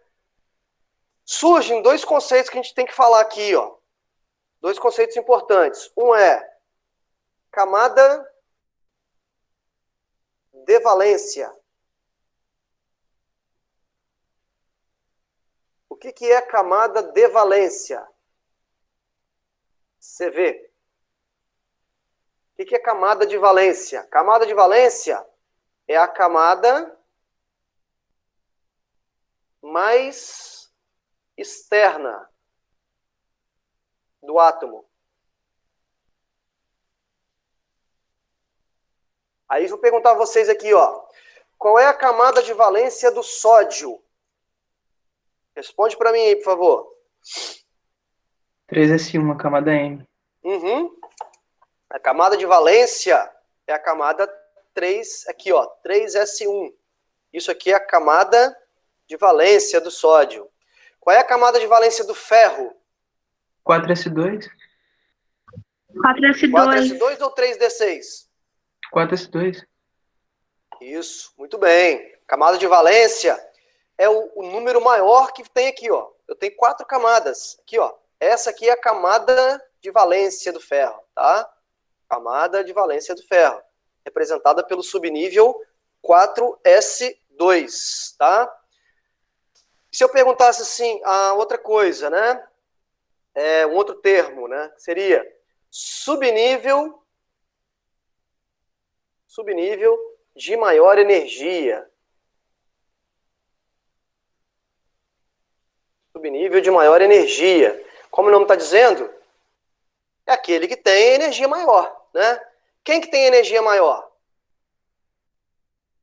Surgem 2 conceitos que a gente tem que falar aqui, ó. 2 conceitos importantes. Um é camada de valência. O que é camada de valência? CV. O que é camada de valência? Camada de valência é a camada mais externa do átomo. Aí eu vou perguntar a vocês aqui, ó. Qual é a camada de valência do sódio? Responde para mim aí, por favor. 3s1, a camada M. Uhum. A camada de valência é a camada 3, aqui, ó, 3s1. Isso aqui é a camada de valência do sódio. Qual é a camada de valência do ferro? 4s2. 4s2 ou 3d6? 4s2. Isso, muito bem. Camada de valência é o número maior que tem aqui, ó. Eu tenho 4 camadas. Aqui, ó. Essa aqui é a camada de valência do ferro, tá? Camada de valência do ferro, representada pelo subnível 4s2, tá? Se eu perguntasse assim, a outra coisa, né? Um outro termo, né? Seria subnível de maior energia. Subnível de maior energia. Como o nome está dizendo, é aquele que tem energia maior, né? Quem que tem energia maior?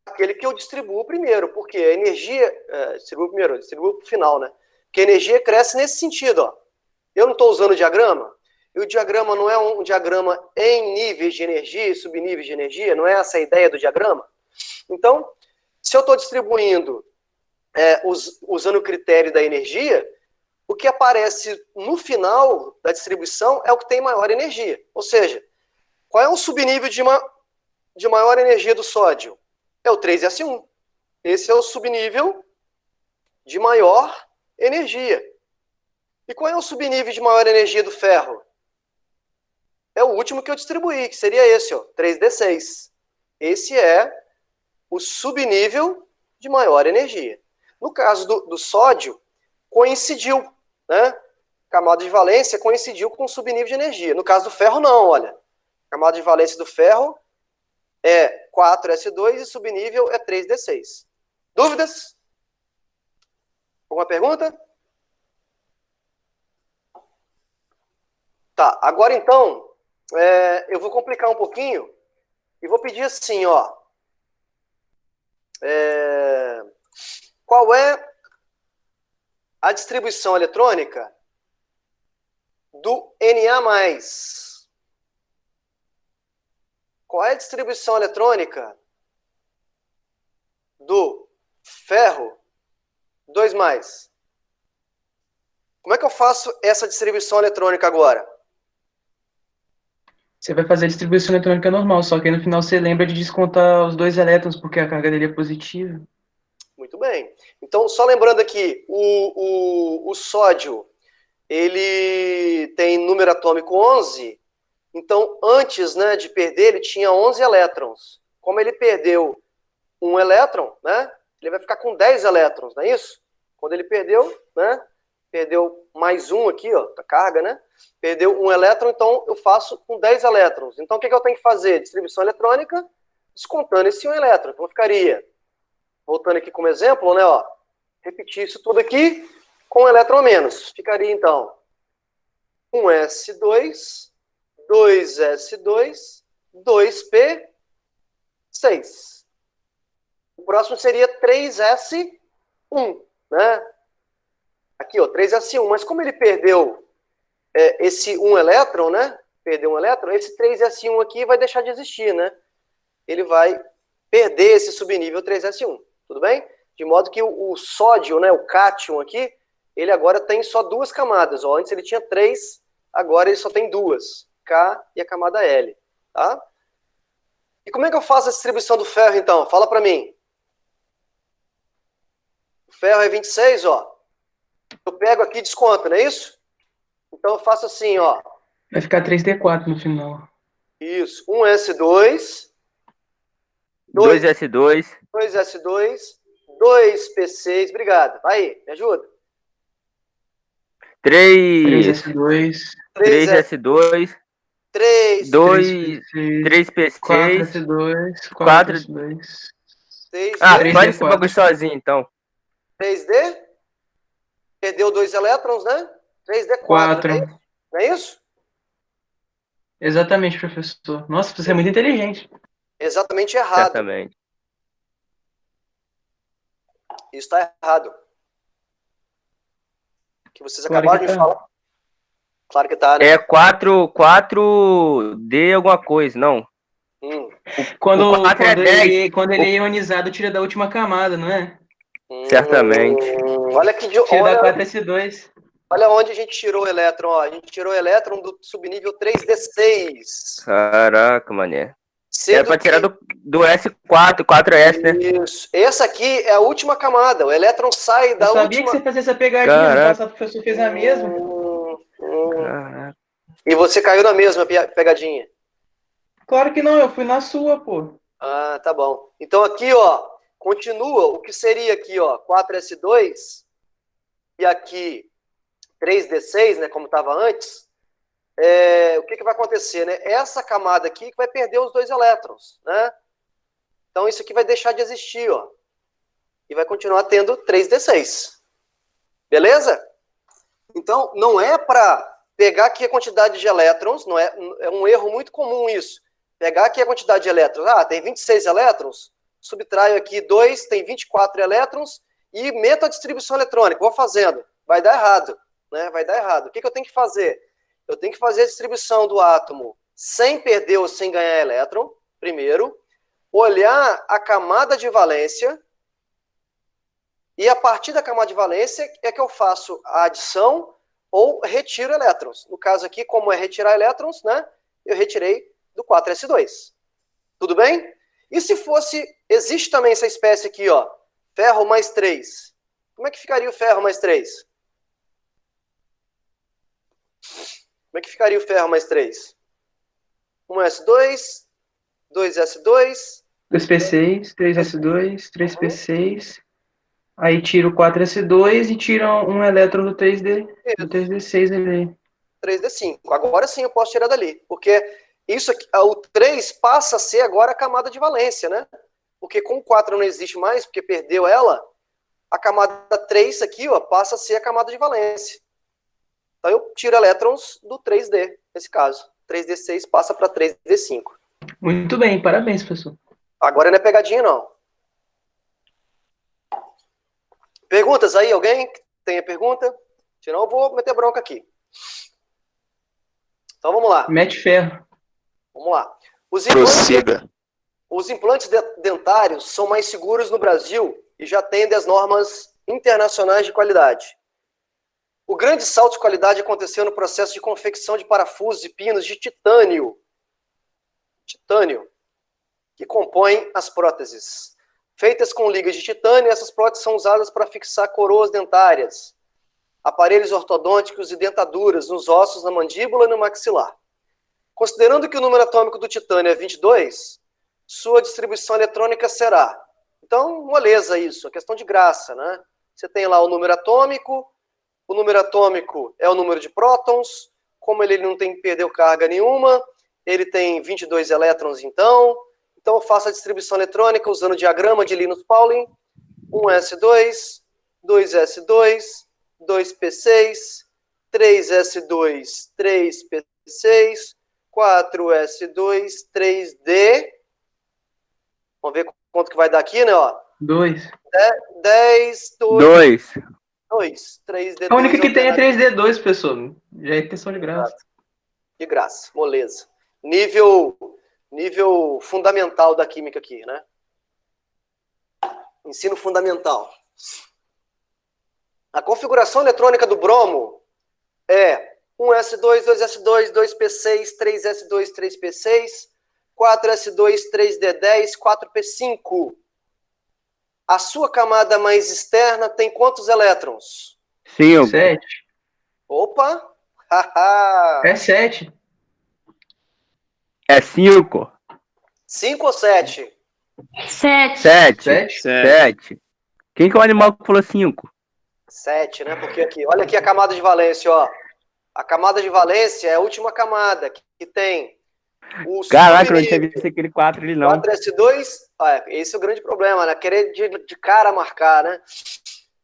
Aquele que eu distribuo primeiro, porque a energia... distribuo primeiro, distribuo para o final, né? Porque a energia cresce nesse sentido, ó. Eu não estou usando o diagrama, e o diagrama não é um diagrama em níveis de energia e subníveis de energia, não é essa a ideia do diagrama? Então, se eu estou distribuindo usando o critério da energia, o que aparece no final da distribuição é o que tem maior energia. Ou seja, qual é o subnível de maior energia do sódio? É o 3s1. Esse é o subnível de maior energia. E qual é o subnível de maior energia do ferro? É o último que eu distribuí, que seria esse, ó, 3d6. Esse é o subnível de maior energia. No caso do sódio, coincidiu, né? Camada de valência coincidiu com o subnível de energia. No caso do ferro, não, olha. Camada de valência do ferro é 4s2 e subnível é 3d6. Dúvidas? Alguma pergunta? Tá, agora então, eu vou complicar um pouquinho e vou pedir assim, ó. Qual é a distribuição eletrônica do Na+? Qual é a distribuição eletrônica do ferro 2+? Como é que eu faço essa distribuição eletrônica agora? Você vai fazer a distribuição eletrônica normal, só que aí no final você lembra de descontar os 2 elétrons, porque a carga dele é positiva. Muito bem. Então, só lembrando aqui, o sódio, ele tem número atômico 11, então, antes, né, de perder, ele tinha 11 elétrons. Como ele perdeu um elétron, né, ele vai ficar com 10 elétrons, não é isso? Quando ele perdeu, né, perdeu mais um aqui, ó, a carga, né, perdeu um elétron, então eu faço com 10 elétrons. Então, o que eu tenho que fazer? Distribuição eletrônica, descontando esse um elétron. Então, ficaria, voltando aqui como exemplo, né, ó, repetir isso tudo aqui com um elétron a menos. Ficaria, então, 1s2, 2s2, 2p6. O próximo seria 3s1, né? Aqui, ó, 3s1. Mas como ele perdeu esse um elétron, né? Perdeu um elétron, esse 3s1 aqui vai deixar de existir, né? Ele vai perder esse subnível 3s1, tudo bem? De modo que o sódio, né, o cátion aqui, ele agora tem só 2 camadas. Ó. Antes ele tinha 3, agora ele só tem 2. K e a camada L, tá? E como é que eu faço a distribuição do ferro, então? Fala para mim. O ferro é 26, ó. Eu pego aqui e desconto, não é isso? Então eu faço assim, ó. Vai ficar 3d4 no final. Isso. 1s2. 2s2. 2s2. 2p6. Obrigado. Vai, me ajuda. 3s2. 3s2. 3, 3p6. 4s2. 4. 4s2. 6, Ah, 3D4. faz esse bagulho sozinho, então. 3D. Perdeu 2 elétrons, né? 3d4. 4. Não é isso? Exatamente, professor. Nossa, você é muito inteligente. Exatamente errado. Certamente. Isso está errado. Que vocês Claro acabaram que de tá. falar. Claro que tá, né? É 4D alguma coisa, não. Quando, O 4 é 10. quando ele é ionizado, tira da última camada, não é? Certamente. Olha que Tira da 4s2. olha onde a gente tirou o elétron, ó. A gente tirou o elétron do subnível 3d6. Caraca, mané. É pra tirar do S4, 4S, né? Isso. Essa aqui é a última camada. O elétron sai da Eu sabia última... que você fazia essa pegadinha, no Caraca. passado o professor fez a mesma. Caraca. E você caiu na mesma pegadinha. Claro que não, eu fui na sua, pô. Ah, tá bom. Então aqui, ó, continua o que seria aqui, ó, 4S2 e aqui 3D6, né, como estava antes. O que vai acontecer, né? Essa camada aqui que vai perder os 2 elétrons, né? Então isso aqui vai deixar de existir, ó. E vai continuar tendo 3D6. Beleza? Então, não é para pegar aqui a quantidade de elétrons, não é um erro muito comum isso. Pegar aqui a quantidade de elétrons. Ah, tem 26 elétrons, subtraio aqui 2, tem 24 elétrons e meto a distribuição eletrônica. Vou fazendo. Vai dar errado, né? Vai dar errado. O que eu tenho que fazer? Eu tenho que fazer a distribuição do átomo sem perder ou sem ganhar elétron, primeiro. Olhar a camada de valência. E a partir da camada de valência é que eu faço a adição ou retiro elétrons. No caso aqui, como é retirar elétrons, né? Eu retirei do 4s2. Tudo bem? E se fosse, existe também essa espécie aqui, ó, ferro mais 3. Como é que ficaria o ferro mais 3? Como é que ficaria o ferro mais 3? 1s2, 2s2. 2p6, 3s2, 3p6. Aí tira o 4s2 e tira um elétron do 3d6 ali. 3d5. Agora sim eu posso tirar dali. Porque isso aqui, o 3 passa a ser agora a camada de valência, né? Porque com o 4 não existe mais, porque perdeu ela, a camada 3 aqui, ó, passa a ser a camada de valência. Então eu tiro elétrons do 3D, nesse caso. 3d6 passa para 3d5. Muito bem, parabéns, professor. Agora não é pegadinha, não. Perguntas aí? Alguém tenha pergunta? Senão eu vou meter bronca aqui. Então vamos lá. Mete ferro. Vamos lá. Prossiga. Os implantes dentários são mais seguros no Brasil e já atendem às normas internacionais de qualidade. O grande salto de qualidade aconteceu no processo de confecção de parafusos e pinos de titânio. Titânio, que compõem as próteses. Feitas com ligas de titânio, essas próteses são usadas para fixar coroas dentárias, aparelhos ortodônticos e dentaduras nos ossos, na mandíbula e no maxilar. Considerando que o número atômico do titânio é 22, sua distribuição eletrônica será... Então, moleza isso, é questão de graça, né? Você tem lá o número atômico é o número de prótons, como ele não tem que perder carga nenhuma, ele tem 22 elétrons, então eu faço a distribuição eletrônica usando o diagrama de Linus Pauling, 1s2, 2s2, 2p6, 3s2, 3p6, 4s2, 3d. Vamos ver quanto que vai dar aqui, né? Ó. 2. 10, 2. 3d2. A única que tem é 3d2, professor. Já é intenção de graça. De graça, moleza. Nível fundamental da química aqui, né? Ensino fundamental. A configuração eletrônica do bromo é 1s2, 2s2, 2p6, 3s2, 3p6, 4s2, 3d10, 4p5. A sua camada mais externa tem quantos elétrons? 5. 7. Opa! É 7. É 5. 5 ou 7? 7. 7. 7. Quem que é o animal que falou 5? 7, né? Porque aqui, olha aqui a camada de valência, ó. A camada de valência é a última camada que tem o Caraca, eu não tinha visto aquele 4 ali, não. 4s2, esse é o grande problema, né? Querer de cara marcar, né?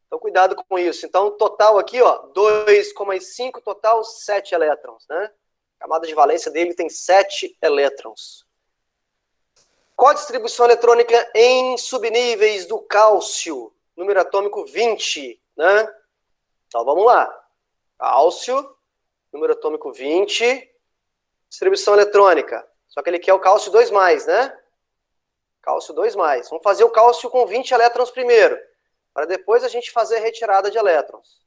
Então, cuidado com isso. Então, total aqui, ó, 2 com mais 5, total 7 elétrons, né? A camada de valência dele tem 7 elétrons. Qual a distribuição eletrônica em subníveis do cálcio? Número atômico 20, né? Então, vamos lá. Cálcio, número atômico 20, distribuição eletrônica. Só que ele quer o cálcio 2+, né? Cálcio 2+. Vamos fazer o cálcio com 20 elétrons primeiro, para depois a gente fazer a retirada de elétrons.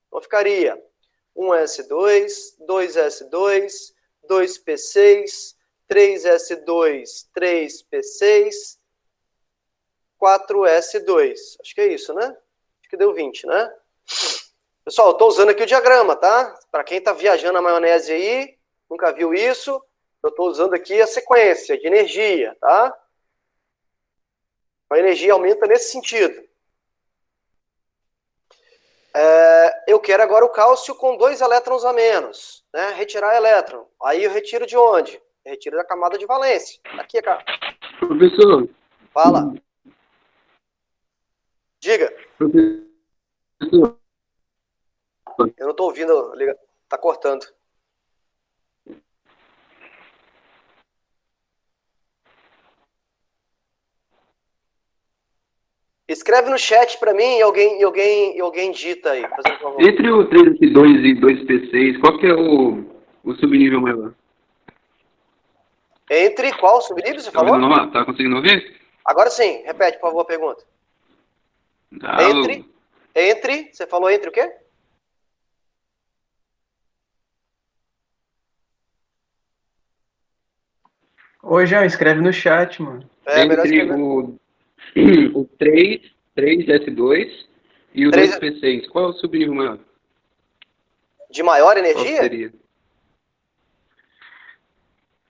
Então, ficaria 1s2, 2s2, 2p6, 3s2, 3p6, 4s2. Acho que é isso, né? Acho que deu 20, né? Pessoal, eu estou usando aqui o diagrama, tá? Para quem está viajando na maionese aí, nunca viu isso, eu estou usando aqui a sequência de energia, tá? A energia aumenta nesse sentido. Eu quero agora o cálcio com 2 elétrons a menos, né? Retirar elétron. Aí eu retiro de onde? Eu retiro da camada de valência. Aqui, cara. Professor. Fala. Diga. Professor. Eu não estou ouvindo, tá cortando. Escreve no chat para mim e alguém dita aí. Fazendo favor. Entre o 3S2 e 2P6, qual que é o subnível maior? Entre qual subnível você falou? Tá conseguindo ouvir? Agora sim, repete, por favor, a pergunta. Entre, você falou entre o quê? Ô, João, escreve no chat, mano. Melhor Entre escrever. o 3S2 e o 2P6, qual é o subnível maior? De maior Qual energia? seria?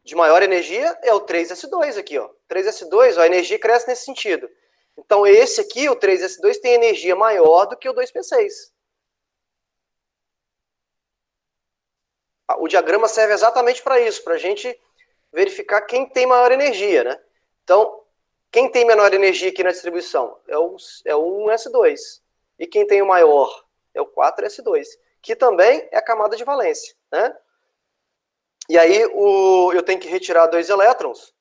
De maior energia é o 3s2 aqui, ó. 3s2, ó, a energia cresce nesse sentido. Então, esse aqui, o 3s2, tem energia maior do que o 2p6. O diagrama serve exatamente para isso, para a gente verificar quem tem maior energia, né? Então, quem tem menor energia aqui na distribuição é o 1s2. E quem tem o maior é o 4s2, que também é a camada de valência, né? E aí eu tenho que retirar 2 elétrons,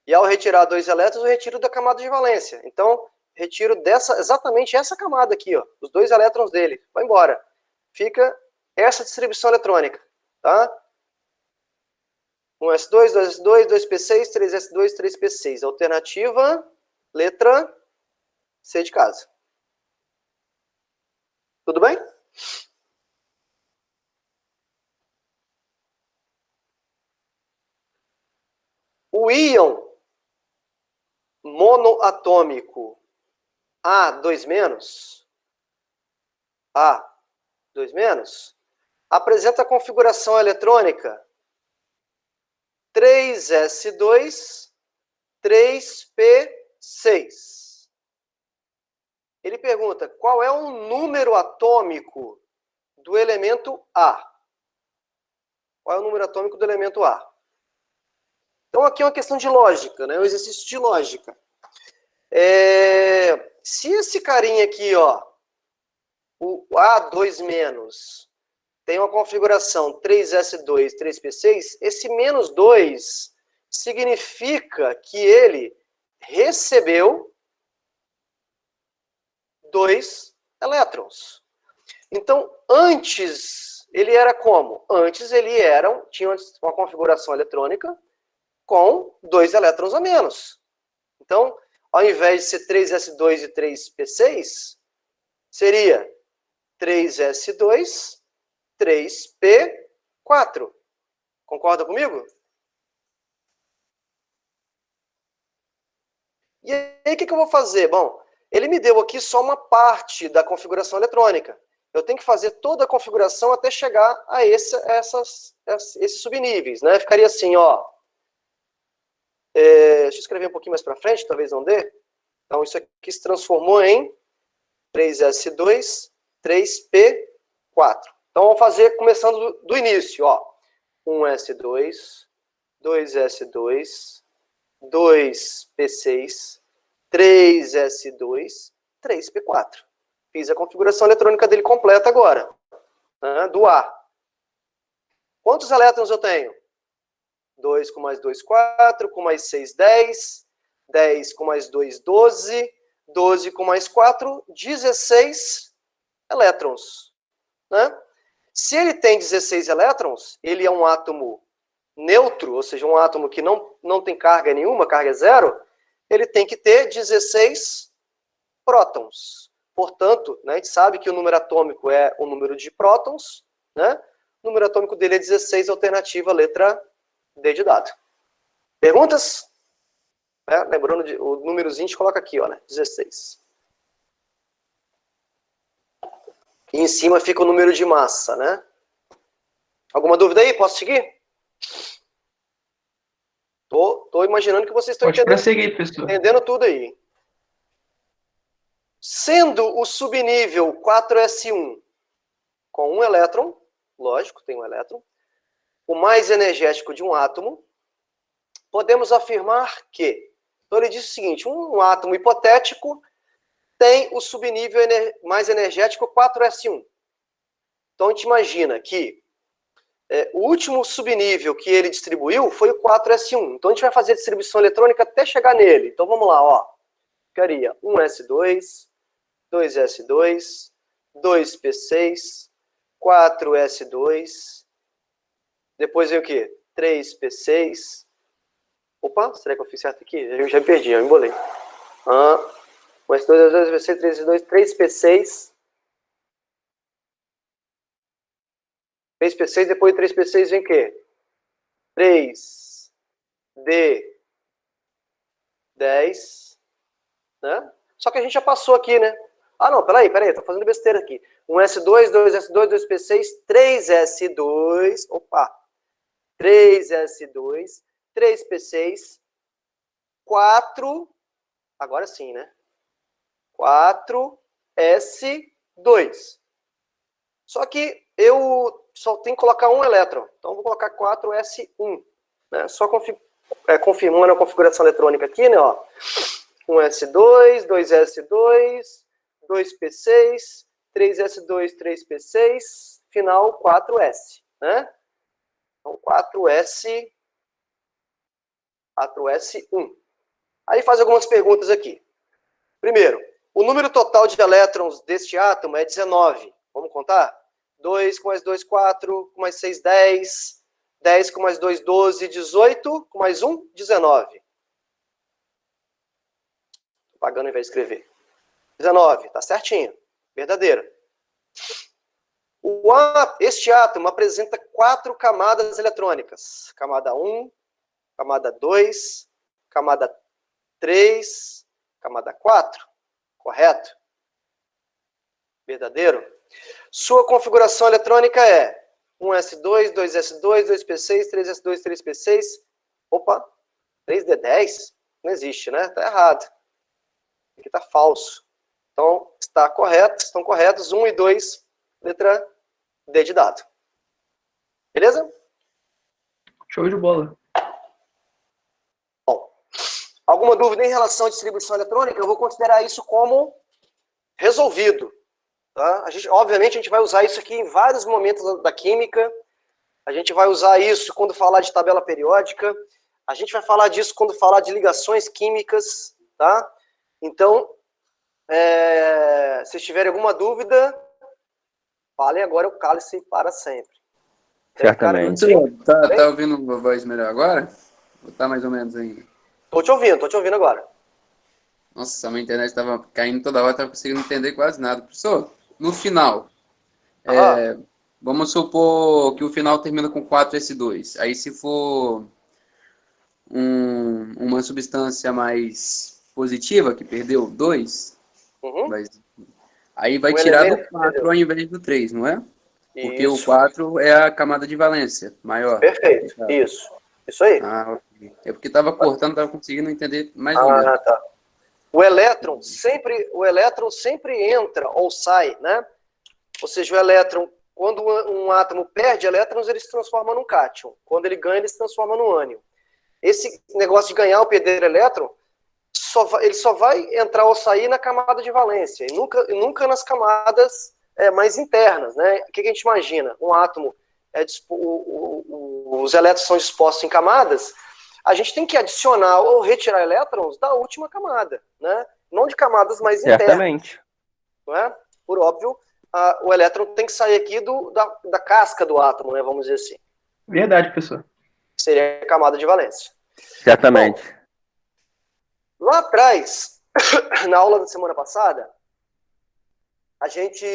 e ao retirar 2 elétrons, eu retiro da camada de valência. Então, retiro exatamente essa camada aqui, ó, os 2 elétrons dele. Vai embora. Fica essa distribuição eletrônica, tá? 1s2, 2s2, 2p6, 3s2, 3p6. Alternativa, letra C de casa. Tudo bem? O íon monoatômico A2-, apresenta a configuração eletrônica 3s2, 3p6. Ele pergunta, qual é o número atômico do elemento A? Qual é o número atômico do elemento A? Então, aqui é uma questão de lógica, né? Um exercício de lógica. Se esse carinha aqui, ó, o A2-, tem uma configuração 3s2, 3p6, esse menos 2 significa que ele recebeu 2 elétrons. Então, antes, ele era como? Antes, ele tinha uma configuração eletrônica com 2 elétrons a menos. Então, ao invés de ser 3s2 e 3p6, seria 3s2, 3p4. Concorda comigo? E aí, o que eu vou fazer? Bom, ele me deu aqui só uma parte da configuração eletrônica. Eu tenho que fazer toda a configuração até chegar a esses subníveis, né? Ficaria assim, ó. Deixa eu escrever um pouquinho mais para frente, talvez não dê. Então, isso aqui se transformou em 3s2, 3p4. Então, vamos fazer começando do início, ó. 1s2, 2s2, 2p6, 3s2, 3p4. Fiz a configuração eletrônica dele completa agora, né, do A. Quantos elétrons eu tenho? 2 com mais 2, 4, com mais 6, 10, 10 com mais 2, 12, 12 com mais 4, 16 elétrons, né? Se ele tem 16 elétrons, ele é um átomo neutro, ou seja, um átomo que não tem carga nenhuma, carga é zero, ele tem que ter 16 prótons. Portanto, né, a gente sabe que o número atômico é o número de prótons, né? O número atômico dele é 16, alternativa, letra D de dado. Perguntas? Lembrando, o númerozinho a gente coloca aqui, ó, né? 16. E em cima fica o número de massa, né? Alguma dúvida aí? Posso seguir? Tô imaginando que vocês estão Pode prosseguir, professor. entendendo tudo aí. Sendo o subnível 4s1 com um elétron, lógico, tem um elétron, o mais energético de um átomo, podemos afirmar que, então ele diz o seguinte, um átomo hipotético tem o subnível mais energético 4s1. Então a gente imagina que o último subnível que ele distribuiu foi o 4s1. Então a gente vai fazer a distribuição eletrônica até chegar nele. Então vamos lá, ó. Ficaria 1s2, 2s2, 2p6, 4s2, depois vem o quê? 3p6. Opa, será que eu fiz certo aqui? Eu já me perdi, eu me embolei. 1s2, 2s2, 3s2, 3p6. 3p6, depois de 3p6 vem o quê? 3d10, né? Só que a gente já passou aqui, né? Ah, não, peraí, tô fazendo besteira aqui. 1s2, 2s2, 2p6, 3s2, opa, 3s2, 3p6, 4, agora sim, né? 4s2. Só que eu só tenho que colocar um elétron. Então, eu vou colocar 4s1. Né? Só confirmando a configuração eletrônica aqui, né? Ó. 1s2, 2s2, 2p6, 3s2, 3p6, final 4s. Né? Então, 4s1. Aí faz algumas perguntas aqui. Primeiro, o número total de elétrons deste átomo é 19. Vamos contar? 2 com mais 2, 4, com mais 6, 10, 10 com mais 2, 12, 18, com mais 1, 19. Estou pagando ao invés de escrever. 19, tá certinho. Verdadeiro. Este átomo apresenta 4 camadas eletrônicas. Camada 1, camada 2, camada 3, camada 4. Correto? Verdadeiro? Sua configuração eletrônica é 1s2, 2s2, 2p6, 3s2, 3p6. Opa, 3d10? Não existe, né? Está errado. Aqui está falso. Então, está correto, estão corretos 1 e 2, letra D de dado. Beleza? Show de bola. Bom, alguma dúvida em relação à distribuição eletrônica? Eu vou considerar isso como resolvido. Tá? Obviamente, a gente vai usar isso aqui em vários momentos da química. A gente vai usar isso quando falar de tabela periódica. A gente vai falar disso quando falar de ligações químicas. Tá? Então, se tiverem alguma dúvida, falem agora o cálice para sempre. Certamente. Tá ouvindo a voz melhor agora? Ou tá mais ou menos ainda? Tô te ouvindo agora. Nossa, a minha internet estava caindo toda hora, estava conseguindo entender quase nada. Professor, no final, vamos supor que o final termina com 4s2. Aí se for uma substância mais positiva, que perdeu 2, aí vai tirar do 4 ao invés do 3, não é? Porque Isso. o 4 é a camada de valência maior. Perfeito, isso aí. Ok. É porque estava cortando, estava conseguindo entender mais ou menos. Tá. O elétron sempre entra ou sai, né? Ou seja, o elétron, quando um átomo perde elétrons, ele se transforma num cátion. Quando ele ganha, ele se transforma num ânion. Esse negócio de ganhar ou perder elétron, ele só vai entrar ou sair na camada de valência, e nunca nas camadas mais internas, né? O que a gente imagina? Um átomo, os elétrons são dispostos em camadas, a gente tem que adicionar ou retirar elétrons da última camada, né? Não de camadas mais internas. Certamente. Não é? Por óbvio, o elétron tem que sair aqui da casca do átomo, né? Vamos dizer assim. Verdade, professor. Seria a camada de valência. Certamente. Bom, lá atrás, na aula da semana passada, a gente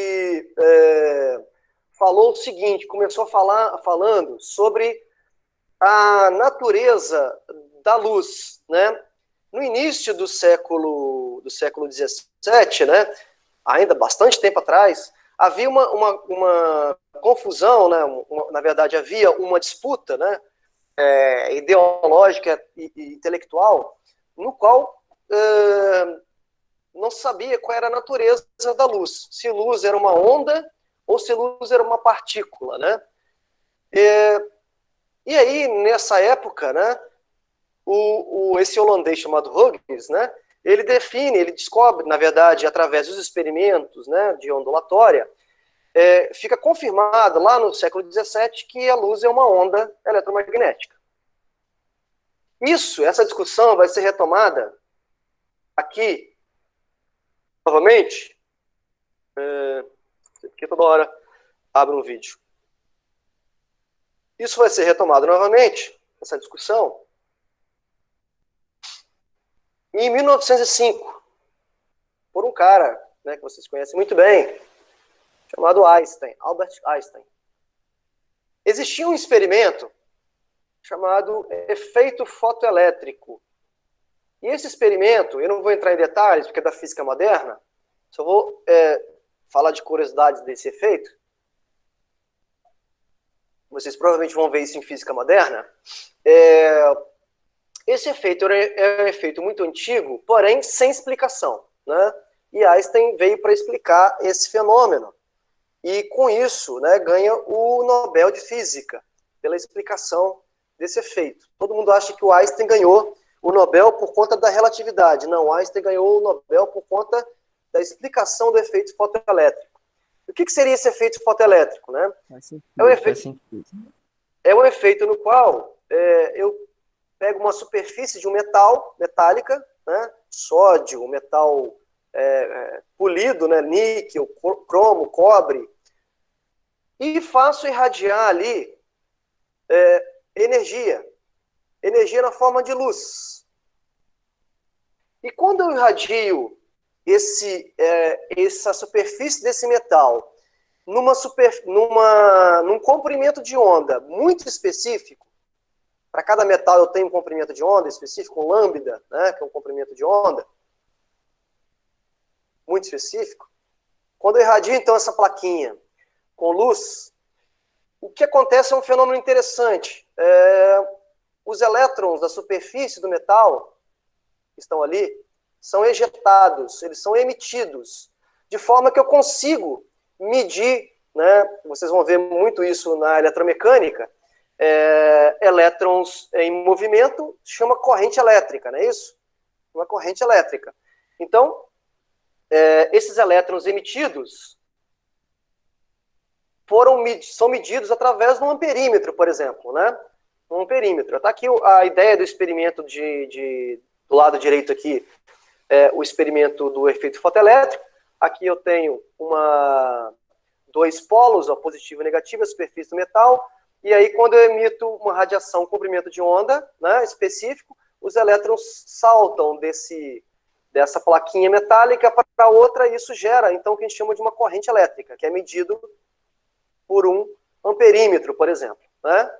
falou o seguinte, começou falando sobre a natureza da luz, né? No início do século XVII, né? Ainda bastante tempo atrás, havia uma confusão, né? Na verdade, havia uma disputa, né? Ideológica e intelectual, no qual não sabia qual era a natureza da luz, se luz era uma onda ou se luz era uma partícula, né? E aí, nessa época, né, esse holandês chamado Huygens, né, ele descobre, na verdade, através dos experimentos, né, de ondulatória, fica confirmado lá no século XVII que a luz é uma onda eletromagnética. Essa discussão vai ser retomada aqui, novamente, porque toda hora abre um vídeo. Isso vai ser retomado novamente, essa discussão, em 1905, por um cara, né, que vocês conhecem muito bem, chamado Einstein, Albert Einstein. Existia um experimento chamado efeito fotoelétrico. E esse experimento, eu não vou entrar em detalhes, porque é da física moderna, só vou falar de curiosidades desse efeito. Vocês provavelmente vão ver isso em física moderna. Esse efeito é um efeito muito antigo, porém sem explicação, né? E Einstein veio para explicar esse fenômeno. E com isso, né, ganha o Nobel de Física, pela explicação desse efeito. Todo mundo acha que o Einstein ganhou o Nobel por conta da relatividade. Não, o Einstein ganhou o Nobel por conta da explicação do efeito fotoelétrico. O que seria esse efeito fotoelétrico, né? É um efeito no qual eu pego uma superfície de um metálica, né? Sódio, metal polido, né? Níquel, cromo, cobre, e faço irradiar ali energia na forma de luz. E quando eu irradio essa superfície desse metal num comprimento de onda muito específico, para cada metal eu tenho um comprimento de onda específico, um lambda, né, que é um comprimento de onda muito específico. Quando eu irradio, então, essa plaquinha com luz, o que acontece é um fenômeno interessante. Os elétrons da superfície do metal, que estão ali, são ejetados, eles são emitidos, de forma que eu consigo medir, né, vocês vão ver muito isso na eletromecânica, elétrons em movimento, chama corrente elétrica, não é isso? Uma corrente elétrica. Então, esses elétrons emitidos são medidos através de um amperímetro, por exemplo, né? Um amperímetro. Está aqui a ideia do experimento do lado direito aqui, o experimento do efeito fotoelétrico. Aqui eu tenho dois polos, positivo e negativo, a superfície do metal, e aí quando eu emito uma radiação, um comprimento de onda, né, específico, os elétrons saltam dessa plaquinha metálica para outra, e isso gera, então, o que a gente chama de uma corrente elétrica, que é medido por um amperímetro, por exemplo, né?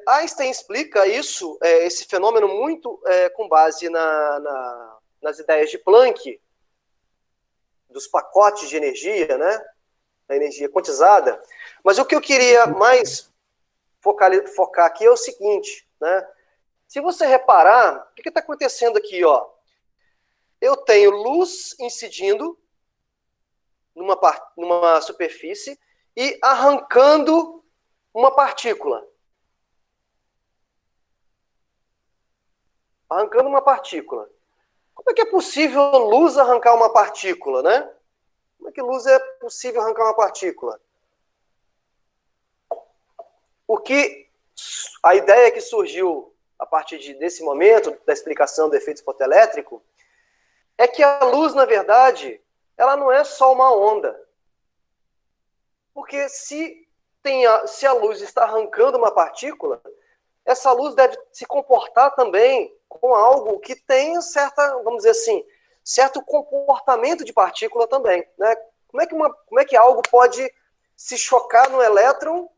Einstein explica isso, esse fenômeno muito com base nas ideias de Planck, dos pacotes de energia, né? A energia quantizada. Mas o que eu queria mais focar aqui é o seguinte, né? Se você reparar, o que está acontecendo aqui, ó? Eu tenho luz incidindo numa superfície e arrancando uma partícula. Arrancando uma partícula. Como é que é possível luz arrancar uma partícula, né? Como é que luz é possível arrancar uma partícula? A ideia que surgiu a partir desse momento, da explicação do efeito fotoelétrico, é que a luz, na verdade, ela não é só uma onda. Porque se a luz está arrancando uma partícula, essa luz deve se comportar também com algo que tenha vamos dizer assim, certo comportamento de partícula também, né? Como é que algo pode se chocar no elétron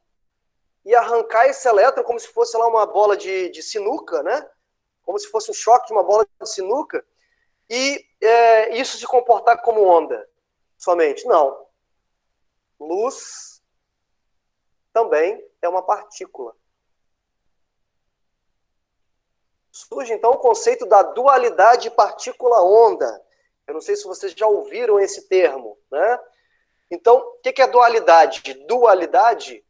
e arrancar esse elétron como se fosse lá uma bola de sinuca, né? Como se fosse um choque de uma bola de sinuca, e isso se comportar como onda somente. Não. Luz também é uma partícula. Surge, então, o conceito da dualidade partícula-onda. Eu não sei se vocês já ouviram esse termo, né? Então, o que é dualidade? Dualidade,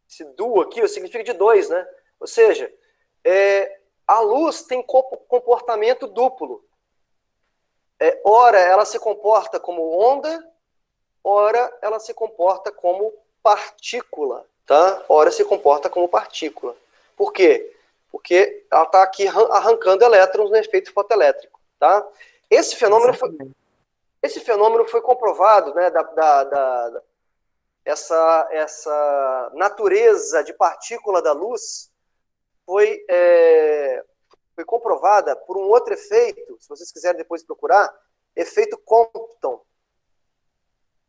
esse du aqui significa de dois, né? Ou seja, a luz tem comportamento duplo. Ora, ela se comporta como onda, ora, ela se comporta como partícula, tá? Ora, se comporta como partícula. Por quê? Porque ela está aqui arrancando elétrons no efeito fotoelétrico, tá? Esse fenômeno foi comprovado, né, essa natureza de partícula da luz foi comprovada por um outro efeito, se vocês quiserem depois procurar, efeito Compton.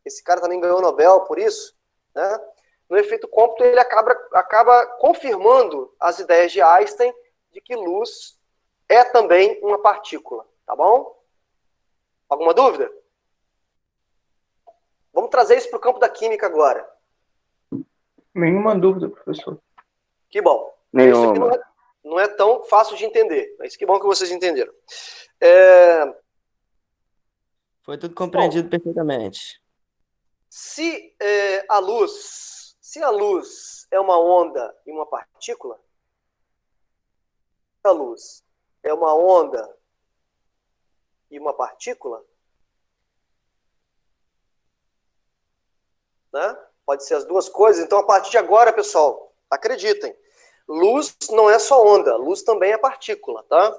Esse cara também ganhou o Nobel por isso, né? No efeito Compton, ele acaba confirmando as ideias de Einstein de que luz é também uma partícula, tá bom? Alguma dúvida? Vamos trazer isso para o campo da química agora. Nenhuma dúvida, professor. Que bom. Nenhuma. Isso aqui não é tão fácil de entender, mas que bom que vocês entenderam. Foi tudo compreendido perfeitamente. Se a luz é uma onda e uma partícula, a luz é uma onda e uma partícula, né? Pode ser as duas coisas. Então, a partir de agora, pessoal, acreditem, luz não é só onda, luz também é partícula, tá?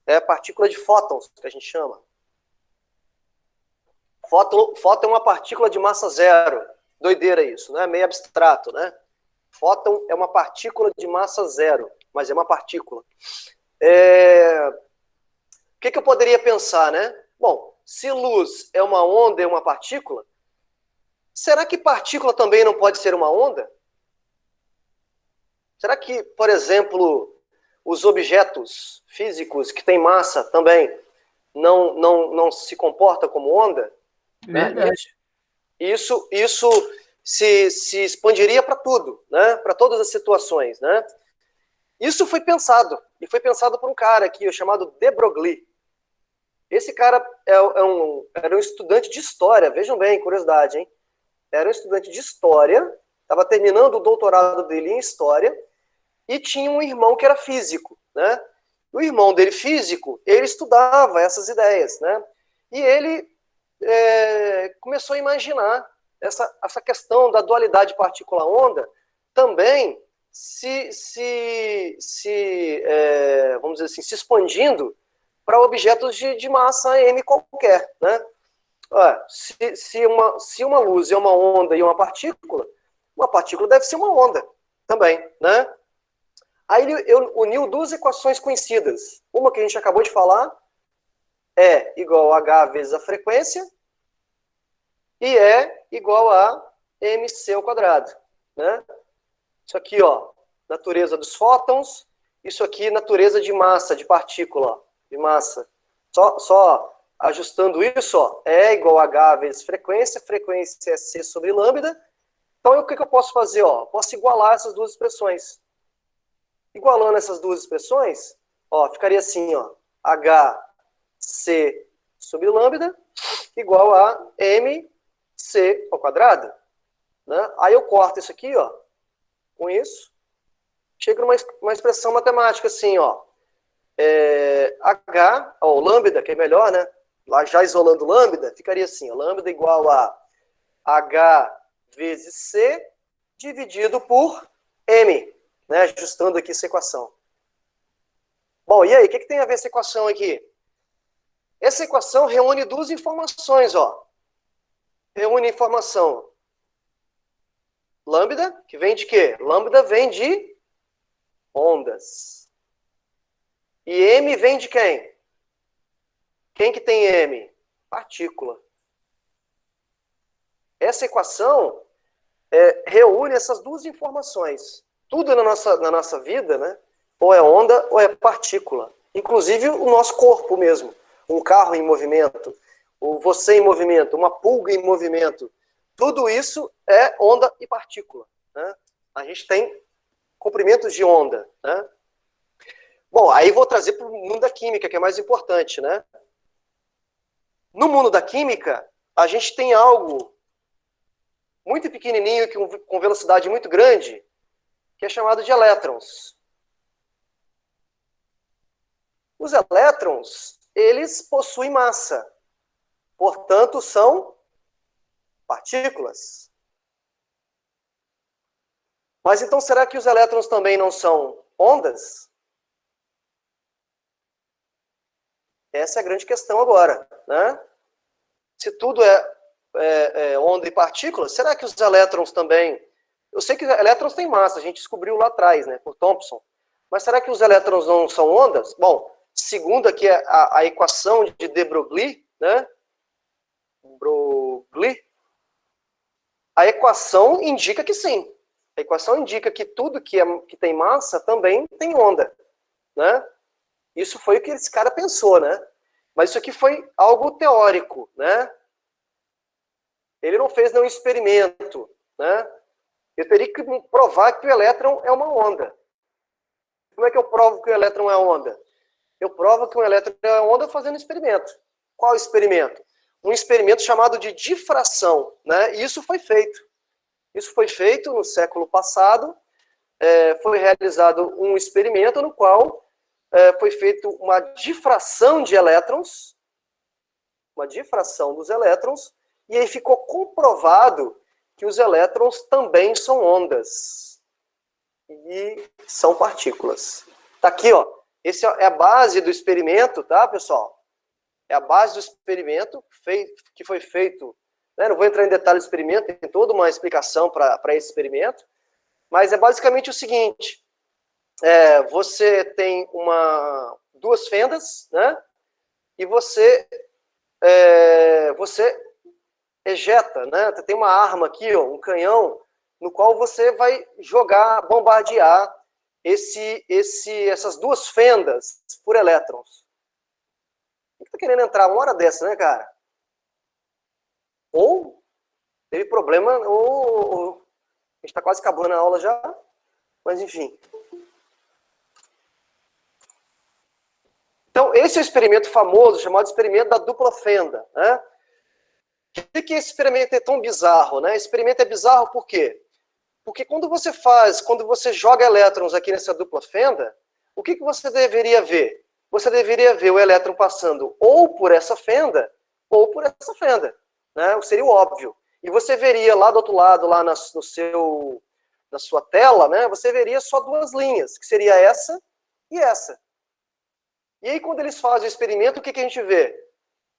É partícula de fótons, que a gente chama. Fóton é uma partícula de massa zero. Doideira isso, né? Meio abstrato, né? Fóton é uma partícula de massa zero, mas é uma partícula. O que eu poderia pensar, né? Bom, se luz é uma onda e uma partícula, será que partícula também não pode ser uma onda? Será que, por exemplo, os objetos físicos que têm massa também não se comportam como onda? Verdade. Isso se expandiria para tudo, né? Para todas as situações, né? Isso foi pensado, e foi pensado por um cara aqui, chamado de Broglie. Esse cara era um estudante de história, vejam bem, curiosidade, hein? Era um estudante de história, estava terminando o doutorado dele em história, e tinha um irmão que era físico, né? O irmão dele, físico, ele estudava essas ideias, né? E ele começou a imaginar essa questão da dualidade partícula-onda também vamos dizer assim, se expandindo para objetos de massa m qualquer, né? Se uma luz é uma onda e uma partícula deve ser uma onda também, né? Aí ele uniu duas equações conhecidas. Uma que a gente acabou de falar, E igual a H vezes a frequência, e E igual a mc ao quadrado, né? Isso aqui, ó, natureza dos fótons, isso aqui, natureza de massa, de partícula, ó, de massa. Só ajustando isso, ó, E igual a H vezes frequência, frequência é C sobre lambda. Então, o que eu posso fazer, ó? Posso igualar essas duas expressões. Igualando essas duas expressões, ó, ficaria assim, ó, HC sobre lambda igual a mc ao quadrado, né? Aí eu corto isso aqui, ó, com isso, chega numa expressão matemática assim, ó, H, ó, lambda, que é melhor, né? Lá já isolando lambda, ficaria assim, ó, lambda igual a H vezes C dividido por M, né? Ajustando aqui essa equação. Bom, e aí, o que tem a ver essa equação aqui? Essa equação reúne duas informações, ó. Reúne informação lambda, que vem de quê? Lambda vem de ondas. E M vem de quem? Quem que tem M? Partícula. Essa equação reúne essas duas informações. Tudo na nossa vida, né? Ou é onda ou é partícula. Inclusive o nosso corpo mesmo. Um carro em movimento, ou você em movimento, uma pulga em movimento. Tudo isso é onda e partícula, né? A gente tem comprimentos de onda, né? Bom, aí vou trazer para o mundo da química, que é mais importante, né? No mundo da química, a gente tem algo muito pequenininho, com velocidade muito grande, que é chamado de elétrons. Os elétrons, eles possuem massa. Portanto, são partículas. Mas então, será que os elétrons também não são ondas? Essa é a grande questão agora, né? Se tudo é onda e partícula, será que os elétrons também... Eu sei que elétrons têm massa, a gente descobriu lá atrás, né, por Thomson. Mas será que os elétrons não são ondas? Bom, segundo aqui a equação de de Broglie, né? Broglie, a equação indica que sim. A equação indica que tudo que tem massa também tem onda, né? Isso foi o que esse cara pensou, né? Mas isso aqui foi algo teórico, né? Ele não fez nenhum experimento, né? Eu teria que provar que o elétron é uma onda. Como é que eu provo que o elétron é onda? Eu provo que o elétron é onda fazendo um experimento. Qual experimento? Um experimento chamado de difração, né? E isso foi feito. Isso foi feito no século passado. Foi realizado um experimento no qual foi feita uma difração de elétrons, uma difração dos elétrons, e aí ficou comprovado que os elétrons também são ondas e são partículas. Tá aqui, ó. Essa é a base do experimento, tá, pessoal? É a base do experimento que foi feito, né? Não vou entrar em detalhes do experimento, tem toda uma explicação para esse experimento, mas é basicamente o seguinte: você tem duas fendas, né? E você ejeta, né? Tem uma arma aqui, ó, um canhão, no qual você vai bombardear essas duas fendas por elétrons. Quem tá querendo entrar uma hora dessa, né, cara? Ou teve problema, ou a gente tá quase acabando a aula já, mas enfim. Então, esse é o experimento famoso, chamado experimento da dupla fenda, né? Por que esse experimento é tão bizarro, né? Esse experimento é bizarro por quê? Porque quando você joga elétrons aqui nessa dupla fenda, o que você deveria ver? Você deveria ver o elétron passando ou por essa fenda, ou por essa fenda, né? Seria o óbvio. E você veria lá do outro lado, lá na sua tela, né? Você veria só duas linhas, que seria essa e essa. E aí, quando eles fazem o experimento, o que a gente vê?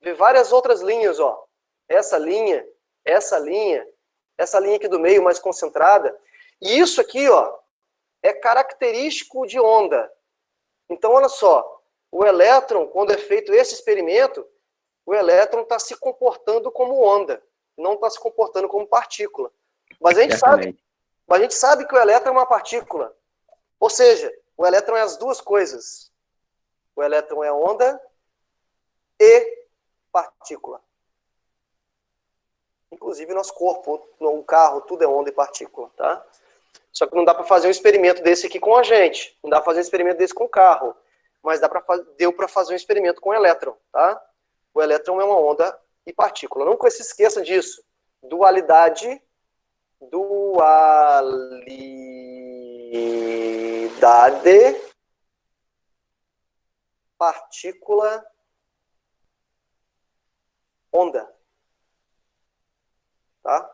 Vê várias outras linhas, ó. Essa linha aqui do meio mais concentrada. E isso aqui, ó, é característico de onda. Então, olha só, o elétron, quando é feito esse experimento, o elétron está se comportando como onda, não está se comportando como partícula. Mas a gente sabe que o elétron é uma partícula. Ou seja, o elétron é as duas coisas. O elétron é onda e partícula. Inclusive, nosso corpo, no carro, tudo é onda e partícula, tá? Só que não dá para fazer um experimento desse aqui com a gente. Não dá para fazer um experimento desse com o carro. Mas deu para fazer um experimento com o elétron, tá? O elétron é uma onda e partícula. Nunca se esqueça disso. Dualidade, partícula, onda. Tá?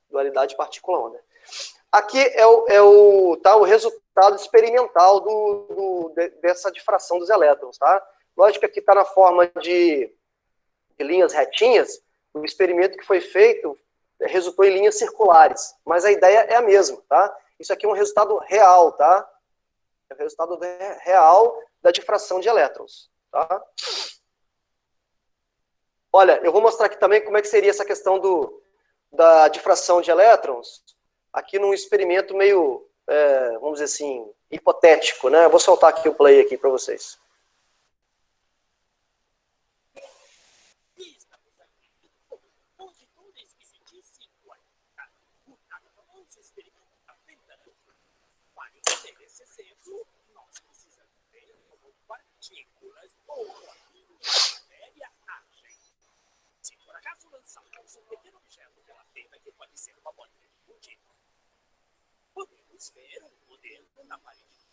Dualidade partícula-onda. Aqui é o resultado experimental dessa difração dos elétrons, tá? Lógico que aqui está na forma de linhas retinhas. O experimento que foi feito resultou em linhas circulares, mas a ideia é a mesma, tá? Isso aqui é um resultado real, tá? É o resultado real da difração de elétrons, tá? Olha, eu vou mostrar aqui também como é que seria essa questão da difração de elétrons aqui num experimento meio, vamos dizer assim, hipotético, né? Eu vou soltar aqui o play aqui para vocês. Podemos ver um modelo na parede,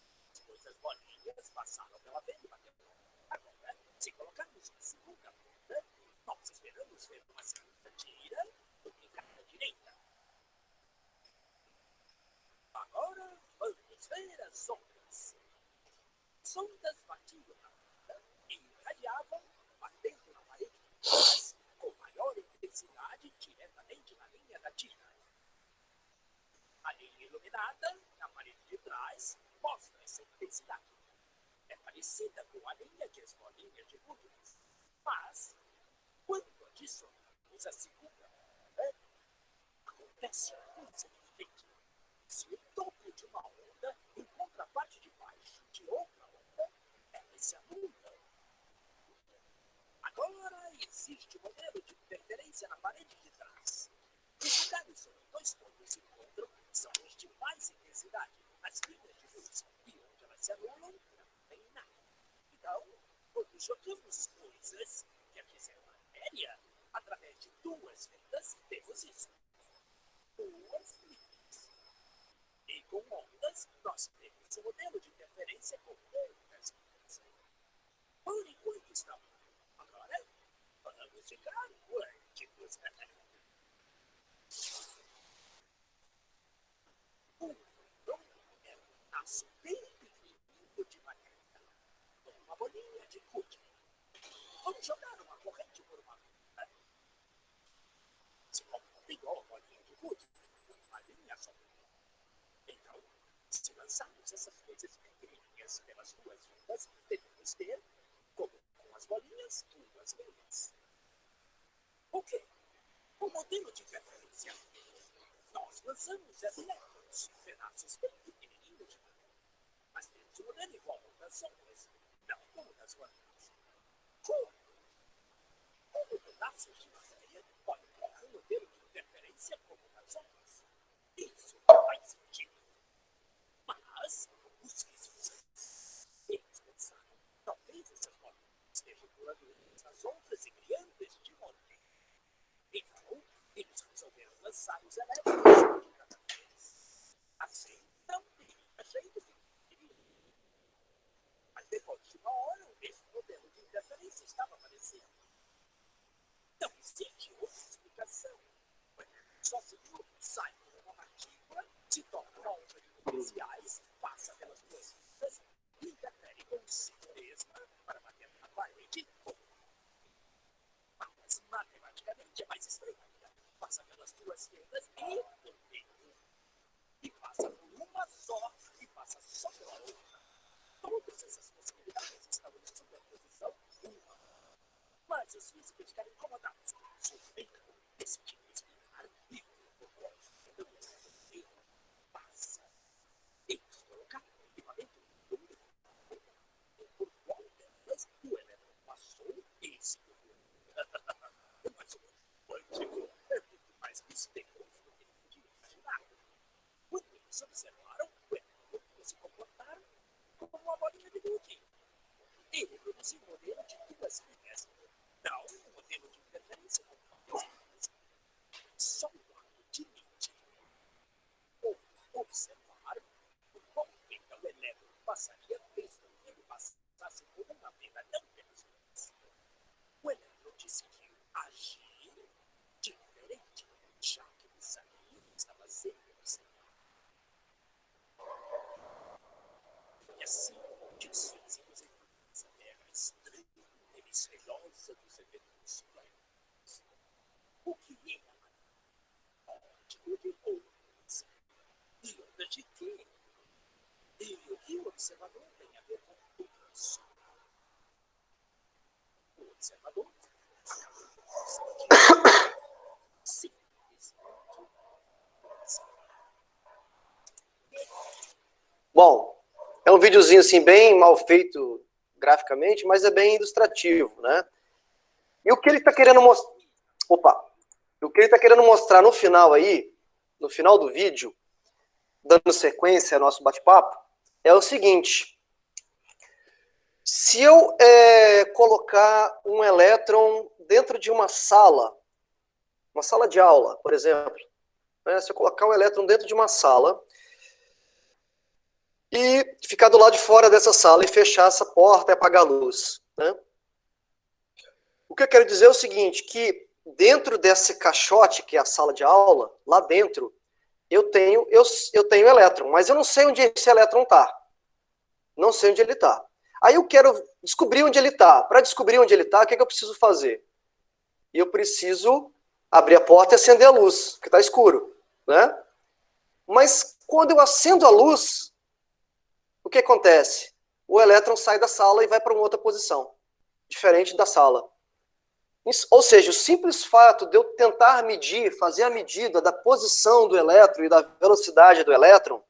pois as bolinhas passaram pela venda. Agora, se colocarmos uma segunda ponta, nós esperamos ver uma segunda tira duplicada à direita. Agora, vamos ver as ondas. As ondas batiam na ponta e irradiavam, batendo na parede, mas com maior intensidade diretamente na linha da tira. A linha iluminada, na parede de trás, mostra essa intensidade. É parecida com a linha que as bolinhas de gude, mas, quando adicionamos a segunda onda, acontece uma coisa diferente. Se o topo de uma onda encontra a parte de baixo de outra onda, ela se anula. Agora existe um modelo de interferência na parede de trás. Os lugares onde dois pontos se encontram são os de mais intensidade, as linhas de luz, e onde elas se anulam, não tem nada. Então, quando jogamos coisas, quer dizer matéria, através de duas vendas, temos isso. Duas linhas. E com ondas, nós temos um modelo de interferência com muitas linhas. Por enquanto estamos. Agora, vamos ficar quânticos. É um pedaço bem pequenininho de matéria, uma bolinha de gude. Vamos jogar uma corrente por uma linha. Se comporta igual a bolinha de gude, uma linha só. Então, se lançarmos essas coisas pequenininhas pelas duas ondas, devemos ter, como com as bolinhas, duas linhas. Ok. O modelo de interferência. Nós lançamos elétrons, pedaços bem pequenininhos de matéria. Mas temos um modelo igual ao das ondas, não como das bolinhas. Como pedaços de matéria podem criar um modelo de interferência como das ondas? Isso não faz sentido. Mas os físicos, eles pensaram, talvez essas bolinhas estejam pulando nas ondas e criando este modelo. Então, eles resolveram lançar os elétrons de cada vez. Assim, não teria jeito de conseguir. Mas depois de uma hora, o mesmo modelo de interferência estava aparecendo. Não existe outra explicação. O elétron sozinho sai por uma partícula, se torna uma onda de potenciais, passa pelas duas fitas e interfere consigo mesma para bater na parede ou mas matematicamente é mais estranho. Passa pelas duas fendas e no meio. E passa por uma só e passa só pela outra. Todas essas possibilidades estão em superposição uma. Mas os físicos ficaram incomodados com o sofrimento, decidiram explicar e o propósito passa. Eles colocaram o equipamento duro por qual delas o elétron passou e se moveu. Mas o quântico é muito mais misterioso do que ele podia imaginar. Quando eles observaram, o elétron se comportaram como uma bolinha de gude. Ele produziu um modelo de duas linhas, não um modelo de interferência com duas linhas. Só um lado de limite. Ou observar o quão venda o elétron passaria mesmo que ele passasse por uma venda não pelas duas. O elétron decidiu agir diferente, já que ele sabia que estava sendo observado. E assim, os físicos encontraram essa terra estranha e misteriosa dos eventos planetários. O que é a código de ondas? E ondas de quê? E o que o observador tem a ver com tudo isso? O observador acabou por simplesmente observar. Bom, é um videozinho assim bem mal feito graficamente, mas é bem ilustrativo, né? E o que ele está querendo mostrar... Opa! O que ele está querendo mostrar no final aí, no final do vídeo, dando sequência ao nosso bate-papo, é o seguinte. Se eu colocar um elétron dentro de uma sala de aula, por exemplo, né? Se eu colocar um elétron dentro de uma sala e ficar do lado de fora dessa sala e fechar essa porta e apagar a luz, né? O que eu quero dizer é o seguinte, que dentro desse caixote, que é a sala de aula, lá dentro, eu tenho elétron, mas eu não sei onde esse elétron está. Não sei onde ele está. Aí eu quero descobrir onde ele está. Para descobrir onde ele está, o que eu preciso fazer? Eu preciso abrir a porta e acender a luz, porque está escuro, né? Mas quando eu acendo a luz, o que acontece? O elétron sai da sala e vai para uma outra posição, diferente da sala. Ou seja, o simples fato de eu tentar medir, fazer a medida da posição do elétron e da velocidade do elétron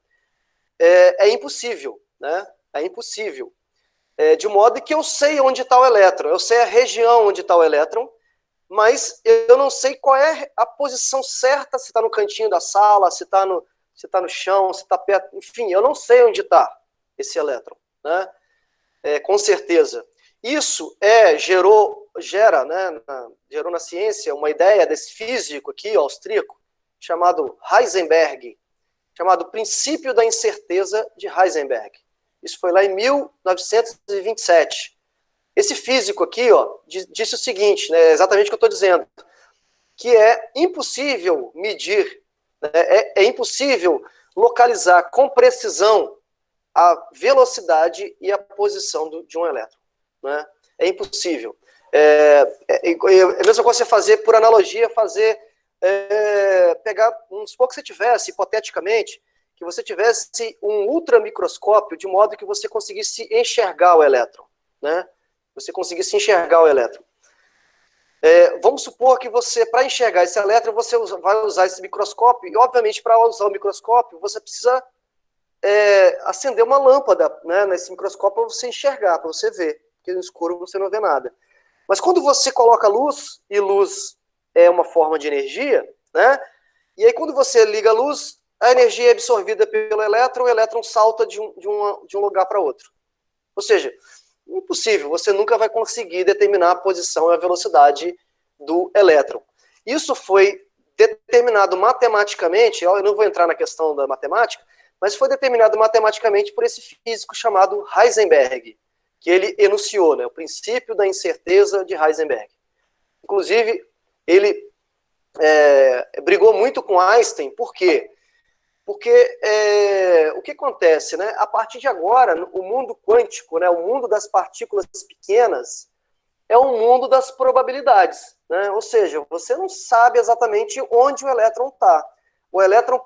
é impossível, né? É impossível. De modo que eu sei onde está o elétron, eu sei a região onde está o elétron, mas eu não sei qual é a posição certa, se está no cantinho da sala, se está no chão, se está perto, enfim, eu não sei onde está esse elétron, né? Com certeza. Isso gerou na ciência uma ideia desse físico aqui, austríaco, chamado Heisenberg, chamado princípio da incerteza de Heisenberg. Isso foi lá em 1927. Esse físico aqui, disse o seguinte, né, exatamente o que eu estou dizendo, que é impossível medir, né, é impossível localizar com precisão a velocidade e a posição de um elétron, né? É impossível. É a mesma coisa você fazer, por analogia, pegar, vamos supor que você tivesse, hipoteticamente, que você tivesse um ultramicroscópio de modo que você conseguisse enxergar o elétron, né? Você conseguisse enxergar o elétron. Vamos supor que você, para enxergar esse elétron, você vai usar esse microscópio, e obviamente para usar o microscópio, você precisa acender uma lâmpada, né, nesse microscópio para você enxergar, para você ver, porque no escuro você não vê nada. Mas quando você coloca luz, e luz é uma forma de energia, né, e aí quando você liga a luz, a energia é absorvida pelo elétron, o elétron salta de um lugar para outro. Ou seja, impossível, você nunca vai conseguir determinar a posição e a velocidade do elétron. Isso foi determinado matematicamente, eu não vou entrar na questão da matemática, mas foi determinado matematicamente por esse físico chamado Heisenberg, que ele enunciou, né, o princípio da incerteza de Heisenberg. Inclusive, ele brigou muito com Einstein, por quê? Porque o que acontece, né? A partir de agora, o mundo quântico, né, o mundo das partículas pequenas, é um mundo das probabilidades, né? Ou seja, você não sabe exatamente onde o elétron está. O elétron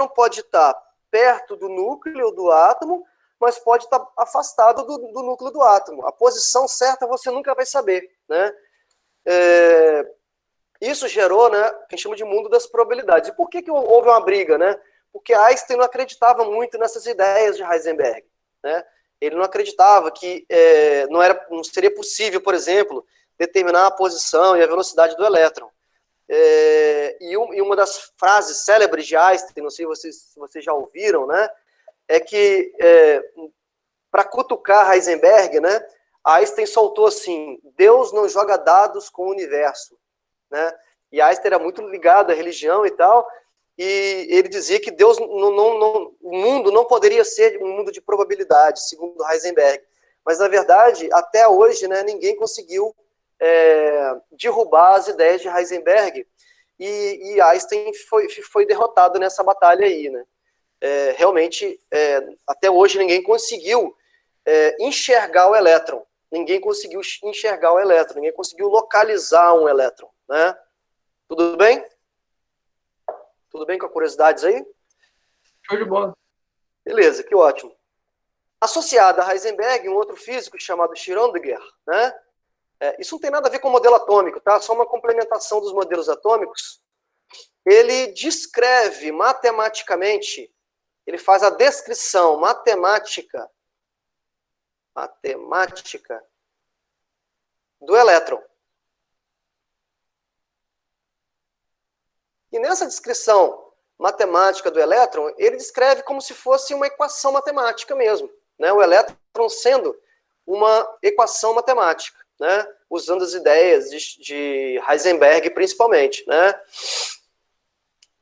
pode estar perto do núcleo do átomo, mas pode estar afastado do núcleo do átomo. A posição certa você nunca vai saber, né? Isso gerou, né, o que a gente chama de mundo das probabilidades. E por que houve uma briga, né? Porque Einstein não acreditava muito nessas ideias de Heisenberg, né? Ele não acreditava que não seria possível, por exemplo, determinar a posição e a velocidade do elétron. E uma das frases célebres de Einstein, não sei se vocês já ouviram, né, é que, para cutucar Heisenberg, né, Einstein soltou assim: Deus não joga dados com o universo, né? E Einstein era muito ligado à religião e tal, e ele dizia que Deus o mundo não poderia ser um mundo de probabilidade, segundo Heisenberg. Mas, na verdade, até hoje, né, ninguém conseguiu derrubar as ideias de Heisenberg, e Einstein foi derrotado nessa batalha aí, né? Realmente, até hoje ninguém conseguiu enxergar o elétron, ninguém conseguiu enxergar o elétron, ninguém conseguiu localizar um elétron, né? Tudo bem? Tudo bem com as curiosidades aí? Show de bola. Beleza, que ótimo. Associado a Heisenberg, um outro físico chamado Schrödinger, né? Isso não tem nada a ver com o modelo atômico, tá? Só uma complementação dos modelos atômicos. Ele descreve matematicamente ele faz a descrição matemática do elétron. E nessa descrição matemática do elétron, ele descreve como se fosse uma equação matemática mesmo, né? O elétron sendo uma equação matemática, né? Usando as ideias de Heisenberg principalmente, né?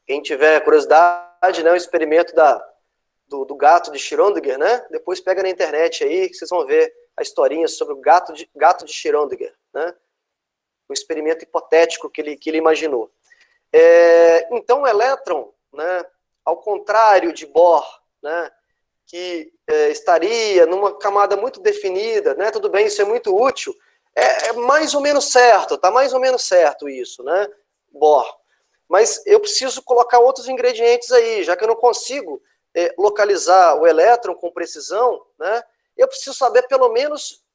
Quem tiver curiosidade, né, o experimento do gato de Schrödinger, né? Depois pega na internet aí, que vocês vão ver a historinha sobre o gato de Schrödinger, né? O experimento hipotético que ele imaginou. Então, o elétron, né, ao contrário de Bohr, né, que estaria numa camada muito definida, né, tudo bem, isso é muito útil, é mais ou menos certo, tá mais ou menos certo isso, né, Bohr. Mas eu preciso colocar outros ingredientes aí, já que eu não consigo localizar o elétron com precisão, né, eu preciso saber pelo menos,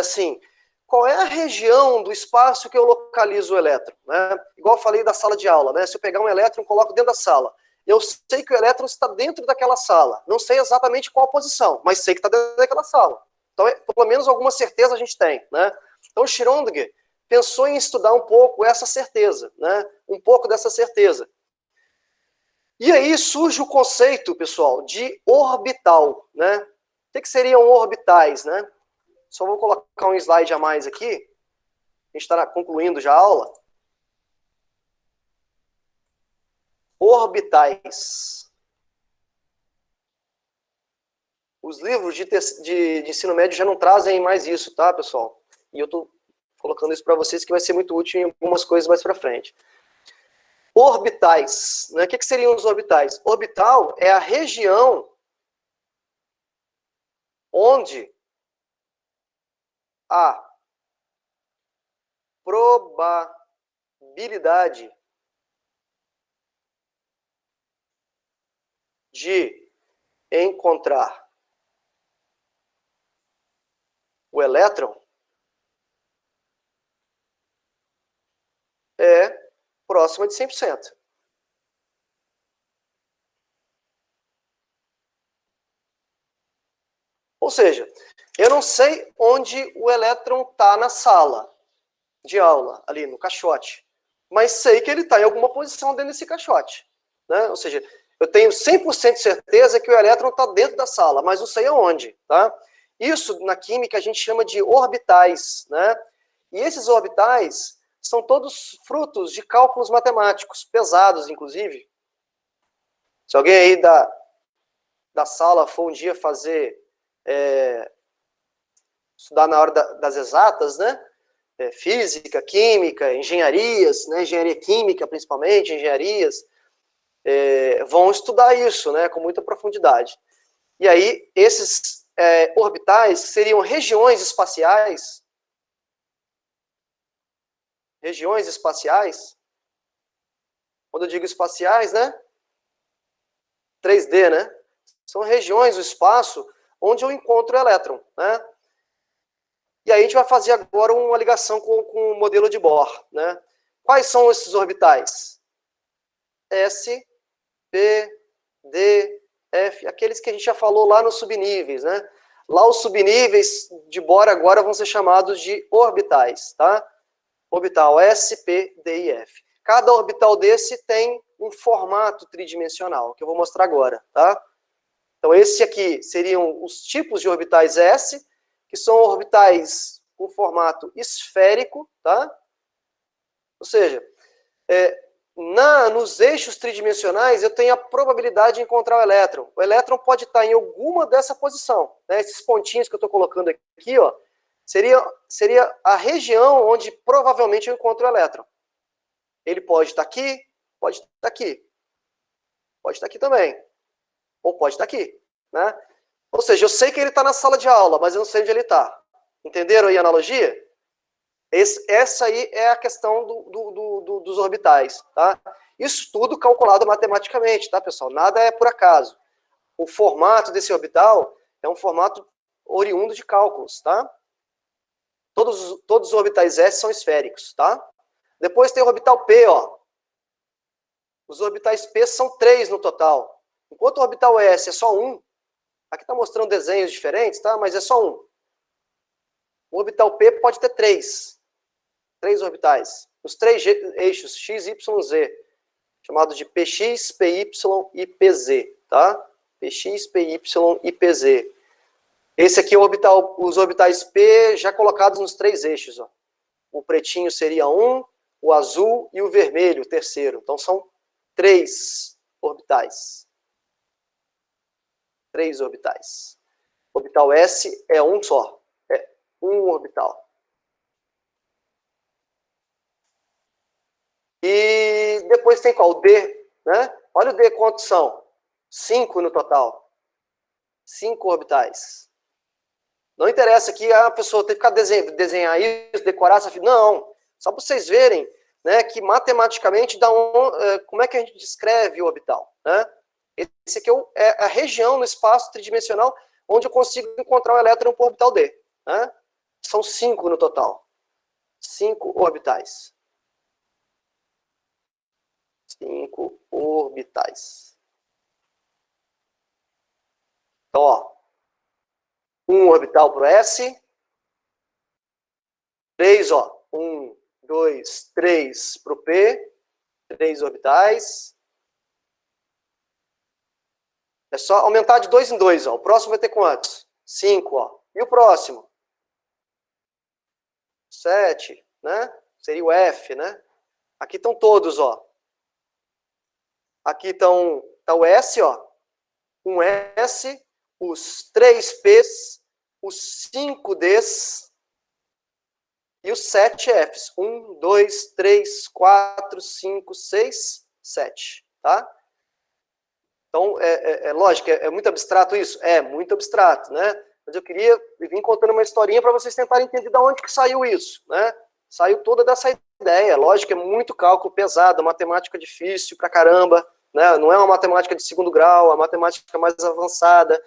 assim, qual é a região do espaço que eu localizo o elétron, né? Igual eu falei da sala de aula, né? Se eu pegar um elétron e coloco dentro da sala, eu sei que o elétron está dentro daquela sala. Não sei exatamente qual a posição, mas sei que está dentro daquela sala. Então, pelo menos alguma certeza a gente tem, né? Então, Schrödinger pensou em estudar um pouco essa certeza, né? Um pouco dessa certeza. E aí surge o conceito, pessoal, de orbital, né? O que seriam orbitais, né? Só vou colocar um slide a mais aqui. A gente está concluindo já a aula. Orbitais. Os livros de ensino médio já não trazem mais isso, tá, pessoal? E eu estou colocando isso para vocês que vai ser muito útil em algumas coisas mais para frente. Orbitais. Né? O que seriam os orbitais? Orbital é a região onde a probabilidade de encontrar o elétron é próxima de 100%. Ou seja, eu não sei onde o elétron está na sala de aula, ali no caixote, mas sei que ele está em alguma posição dentro desse caixote, né? Ou seja, eu tenho 100% de certeza que o elétron está dentro da sala, mas não sei aonde, tá? Isso, na química, a gente chama de orbitais, né? E esses orbitais são todos frutos de cálculos matemáticos, pesados, inclusive. Se alguém aí da sala for um dia fazer... estudar na hora das exatas, né? Física, química, engenharias, né? Engenharia química, principalmente, engenharias, vão estudar isso, né? Com muita profundidade. E aí, esses orbitais seriam regiões espaciais, quando eu digo espaciais, né? 3D, né? São regiões do espaço onde eu encontro o elétron, né? E aí a gente vai fazer agora uma ligação com o modelo de Bohr, né? Quais são esses orbitais? S, P, D, F, aqueles que a gente já falou lá nos subníveis, né? Lá os subníveis de Bohr agora vão ser chamados de orbitais, tá? Orbital S, P, D e F. Cada orbital desse tem um formato tridimensional, que eu vou mostrar agora, tá? Então, esse aqui seriam os tipos de orbitais S, que são orbitais com formato esférico, tá? Ou seja, nos eixos tridimensionais, eu tenho a probabilidade de encontrar o elétron. O elétron pode estar em alguma dessa posição, né? Esses pontinhos que eu estou colocando aqui, ó, seria a região onde provavelmente eu encontro o elétron. Ele pode estar aqui, pode estar aqui. Pode estar aqui também. Ou pode estar aqui, né? Ou seja, eu sei que ele está na sala de aula, mas eu não sei onde ele está. Entenderam aí a analogia? Essa aí é a questão dos orbitais, tá? Isso tudo calculado matematicamente, tá, pessoal? Nada é por acaso. O formato desse orbital é um formato oriundo de cálculos, tá? Todos os orbitais S são esféricos, tá? Depois tem o orbital P, ó. Os orbitais P são 3 no total. Enquanto o orbital S é só um, aqui está mostrando desenhos diferentes, tá? Mas é só um. O orbital P pode ter três orbitais. Os três eixos x, y, z, chamados de Px, Py e Pz, tá? Px, Py e Pz. Esse aqui é os orbitais P já colocados nos três eixos, ó. O pretinho seria um, o azul e o vermelho, o terceiro. Então são três orbitais. Três orbitais. O orbital S é um só. É um orbital. E depois tem qual? O D, né? Olha o D quantos são. 5 no total. 5 orbitais. Não interessa que a pessoa tem que ficar desenhar isso, decorar essa... Não, só para vocês verem, né, que matematicamente como é que a gente descreve o orbital, né? Esse aqui é a região no espaço tridimensional onde eu consigo encontrar o elétron por orbital D, né? São 5 no total. 5 orbitais. 5 orbitais. Então, ó, um orbital para o S, 3, ó, 1, 2, 3 para o P, 3 orbitais. É só aumentar de 2 em 2, ó. O próximo vai ter quantos? 5, ó. E o próximo? 7, né? Seria o F, né? Aqui estão todos, ó. Aqui tá o S, ó. Um S, os 3 P's, os 5 D's e os 7 F's. 1, 2, 3, 4, 5, 6, 7, tá? Então, lógico, é muito abstrato isso? É, muito abstrato, né? Mas eu queria vir contando uma historinha para vocês tentarem entender de onde que saiu isso, né? Saiu toda dessa ideia. Lógico, é muito cálculo pesado, matemática difícil pra caramba, né? Não é uma matemática de segundo grau, é uma matemática mais avançada,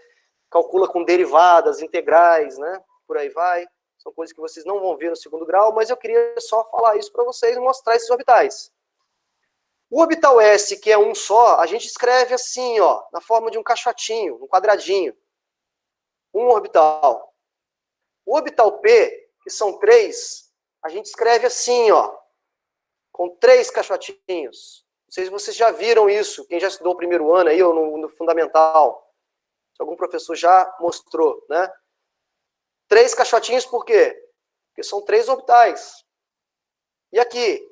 calcula com derivadas, integrais, né? Por aí vai. São coisas que vocês não vão ver no segundo grau, mas eu queria só falar isso para vocês e mostrar esses orbitais. O orbital S, que é um só, a gente escreve assim, ó, na forma de um caixotinho, um quadradinho. Um orbital. O orbital P, que são 3, a gente escreve assim, ó, com 3 caixotinhos. Não sei se vocês já viram isso, quem já estudou o primeiro ano aí, ou no fundamental. Se algum professor já mostrou, né? 3 caixotinhos por quê? Porque são 3 orbitais. E aqui,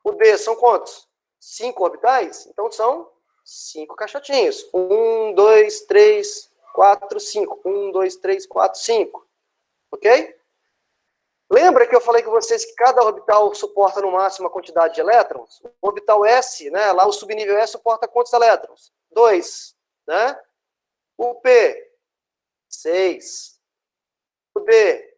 o D são quantos? 5 orbitais? Então são 5 caixotinhos. 1, 2, 3, 4, 5. 1, 2, 3, 4, 5. Ok? Lembra que eu falei com vocês que cada orbital suporta no máximo a quantidade de elétrons? O orbital S, né, lá o subnível S suporta quantos elétrons? 2, né? O P, 6. O D,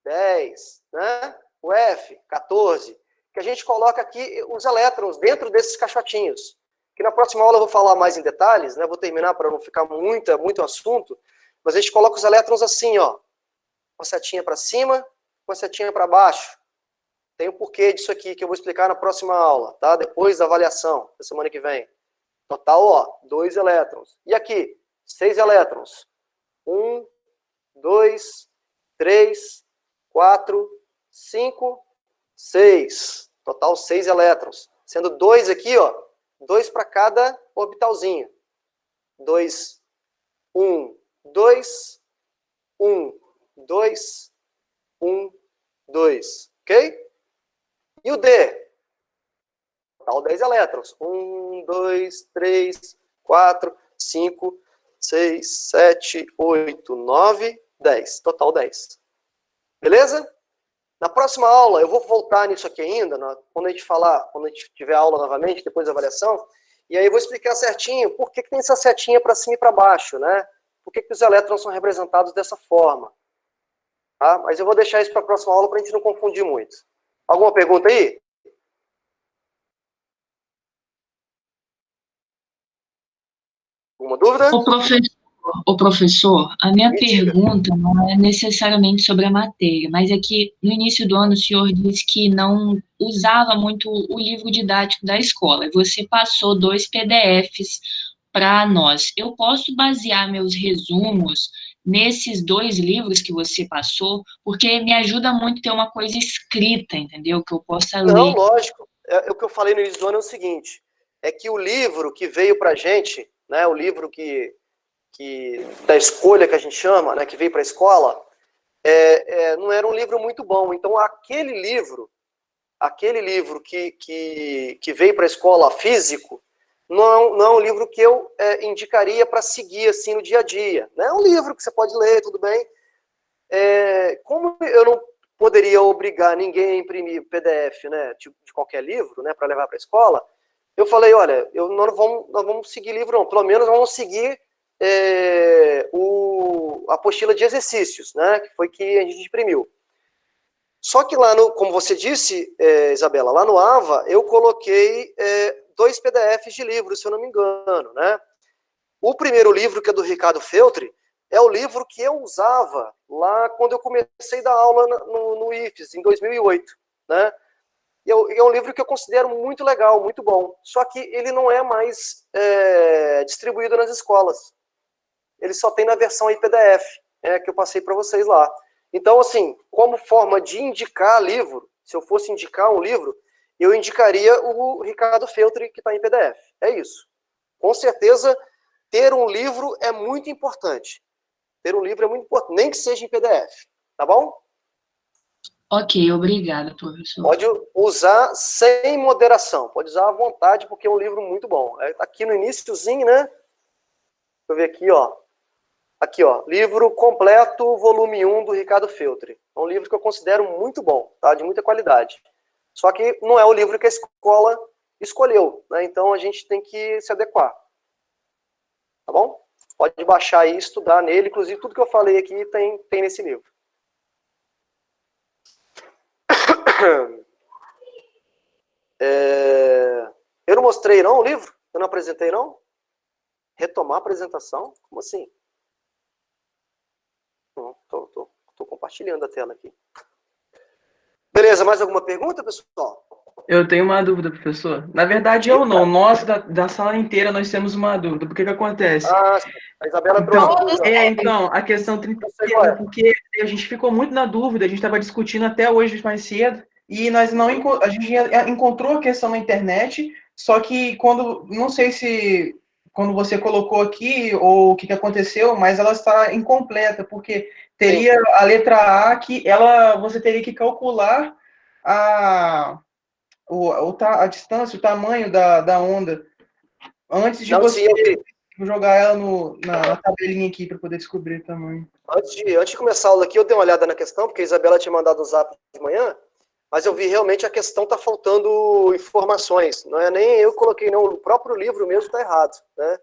10, né? O F, 14. Que a gente coloca aqui os elétrons dentro desses caixotinhos. Que na próxima aula eu vou falar mais em detalhes, né? Vou terminar para não ficar muito assunto. Mas a gente coloca os elétrons assim, ó. Uma setinha para cima, uma setinha para baixo. Tem o porquê disso aqui que eu vou explicar na próxima aula, tá? Depois da avaliação, da semana que vem. Total, ó, 2 elétrons. E aqui, 6 elétrons. 1, 2, 3, 4, 5, 6. Total 6 elétrons. Sendo 2 aqui, ó. 2 para cada orbitalzinho. 2, 1, 2, 1, 2, 1, 2. Ok? E o D? Total 10 elétrons. 1, 2, 3, 4, 5, 6, 7, 8, 9, 10. Total 10. Beleza? Na próxima aula, eu vou voltar nisso aqui ainda, quando a gente tiver aula novamente, depois da avaliação, e aí eu vou explicar certinho por que tem essa setinha para cima e para baixo, né? Por que os elétrons são representados dessa forma. Tá? Mas eu vou deixar isso para a próxima aula para a gente não confundir muito. Alguma pergunta aí? Alguma dúvida? Ô professor, a minha Me diga. pergunta não é necessariamente sobre a matéria, mas é que no início do ano o senhor disse que não usava muito o livro didático da escola. Você passou 2 PDFs para nós. Eu posso basear meus resumos nesses 2 livros que você passou, porque me ajuda muito ter uma coisa escrita, entendeu? Que eu possa Não, ler. lógico. O que eu falei no início do ano é o seguinte, é que o livro que veio pra gente, né, o livro que da escolha que a gente chama, né, que veio para a escola, não era um livro muito bom. Então, aquele livro que veio para a escola físico, não é um livro que eu indicaria para seguir assim no dia a dia. Né? É um livro que você pode ler, tudo bem. Como eu não poderia obrigar ninguém a imprimir PDF, né, de qualquer livro, né, para levar para a escola, eu falei, olha, nós não vamos seguir livro, não. Pelo menos vamos seguir a apostila de exercícios, né, que foi que a gente imprimiu. Só que lá como você disse, Isabela, lá no AVA, eu coloquei 2 PDFs de livros, se eu não me engano, né? O primeiro livro, que é do Ricardo Feltri, é o livro que eu usava lá quando eu comecei a dar aula no IFES, em 2008, né? E é um livro que eu considero muito legal, muito bom. Só que ele não é mais distribuído nas escolas. Ele só tem na versão em PDF, que eu passei para vocês lá. Então, assim, como forma de indicar livro, se eu fosse indicar um livro, eu indicaria o Ricardo Feltri, que está em PDF. É isso. Com certeza, ter um livro é muito importante. Ter um livro é muito importante, nem que seja em PDF. Tá bom? Ok, obrigada, professor. Pode usar sem moderação. Pode usar à vontade, porque é um livro muito bom. Tá aqui no iniciozinho, né? Deixa eu ver aqui, ó. Aqui, ó, livro completo, volume 1 do Ricardo Feltri. É um livro que eu considero muito bom, tá? De muita qualidade. Só que não é o livro que a escola escolheu, né? Então a gente tem que se adequar. Tá bom? Pode baixar e estudar nele. Inclusive, tudo que eu falei aqui tem nesse livro. Eu não mostrei, não, o livro? Eu não apresentei, não? Retomar a apresentação? Como assim? Estou compartilhando a tela aqui. Beleza, mais alguma pergunta, pessoal? Eu tenho uma dúvida, professor. Na verdade, eu não. Nós, da sala inteira, nós temos uma dúvida. Por que acontece? A Isabela então, trouxe. Então, a questão 30 é porque a gente ficou muito na dúvida, a gente estava discutindo até hoje mais cedo, e nós não a gente encontrou a questão na internet, só que não sei se quando você colocou aqui ou o que aconteceu, mas ela está incompleta, porque teria a letra A que você teria que calcular a distância, o tamanho da onda, antes de você jogar ela na tabelinha aqui para poder descobrir o tamanho. Antes de começar a aula aqui, eu dei uma olhada na questão, porque a Isabela tinha mandado o zap de manhã, mas eu vi realmente a questão está faltando informações. Não é nem eu coloquei, não, o próprio livro mesmo está errado, né?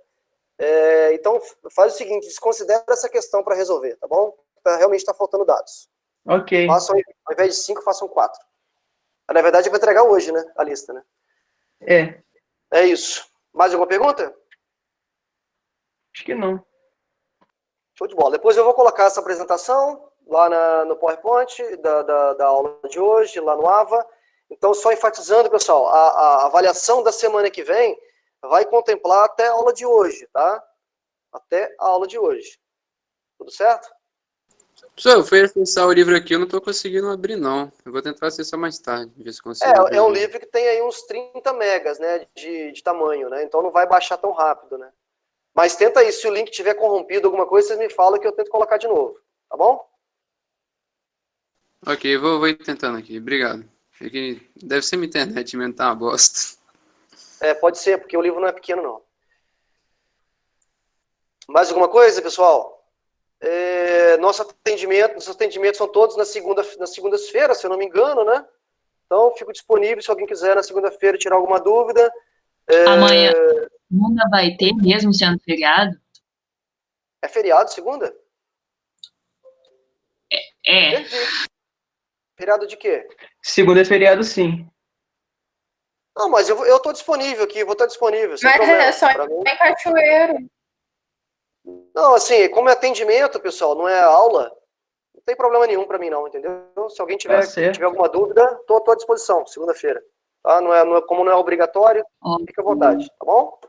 Então, faz o seguinte, desconsidera essa questão para resolver, tá bom? Realmente está faltando dados. Ok. Façam, ao invés de 5, façam 4. Na verdade, eu vou entregar hoje, né? A lista, né? É isso. Mais alguma pergunta? Acho que não. Show de bola. Depois eu vou colocar essa apresentação lá no PowerPoint da aula de hoje, lá no AVA. Então, só enfatizando, pessoal, a avaliação da semana que vem vai contemplar até a aula de hoje, tá? Até a aula de hoje. Tudo certo? Professor, eu fui acessar o livro aqui, eu não estou conseguindo abrir, não. Eu vou tentar acessar mais tarde, ver se consigo abrir. É um livro que tem aí uns 30 megas, né, de tamanho, né? Então não vai baixar tão rápido, né? Mas tenta aí, se o link tiver corrompido, alguma coisa, vocês me falam que eu tento colocar de novo, tá bom? Ok, vou ir tentando aqui, obrigado. Deve ser minha internet mesmo, tá uma bosta. Pode ser, porque o livro não é pequeno, não. Mais alguma coisa, pessoal? Nossos atendimentos são todos nas segundas-feiras, se eu não me engano, né? Então, fico disponível se alguém quiser na segunda-feira tirar alguma dúvida. Amanhã, segunda vai ter, mesmo sendo feriado? É feriado, segunda? Feriado de quê? Segunda é feriado, sim. Não, mas eu estou disponível aqui, vou estar disponível, sem mas problema. é só em Cachoeiro. Não, assim, como é atendimento, pessoal, não é aula, não tem problema nenhum para mim não, entendeu? Se alguém tiver alguma dúvida, estou à disposição, segunda-feira. Tá? Como não é obrigatório, fica à vontade, tá bom?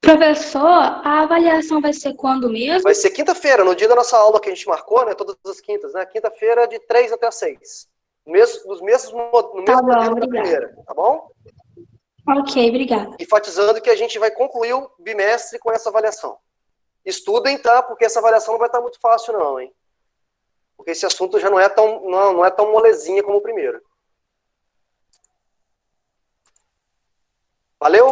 Professor, a avaliação vai ser quando mesmo? Vai ser quinta-feira, no dia da nossa aula que a gente marcou, né? Todas as quintas, né? Quinta-feira, de 3 até 6. No mesmo modelo da primeira, tá bom? Ok, obrigada. Enfatizando que a gente vai concluir o bimestre com essa avaliação. Estudem, tá? Porque essa avaliação não vai estar muito fácil, não, hein? Porque esse assunto já não é tão molezinha como o primeiro. Valeu?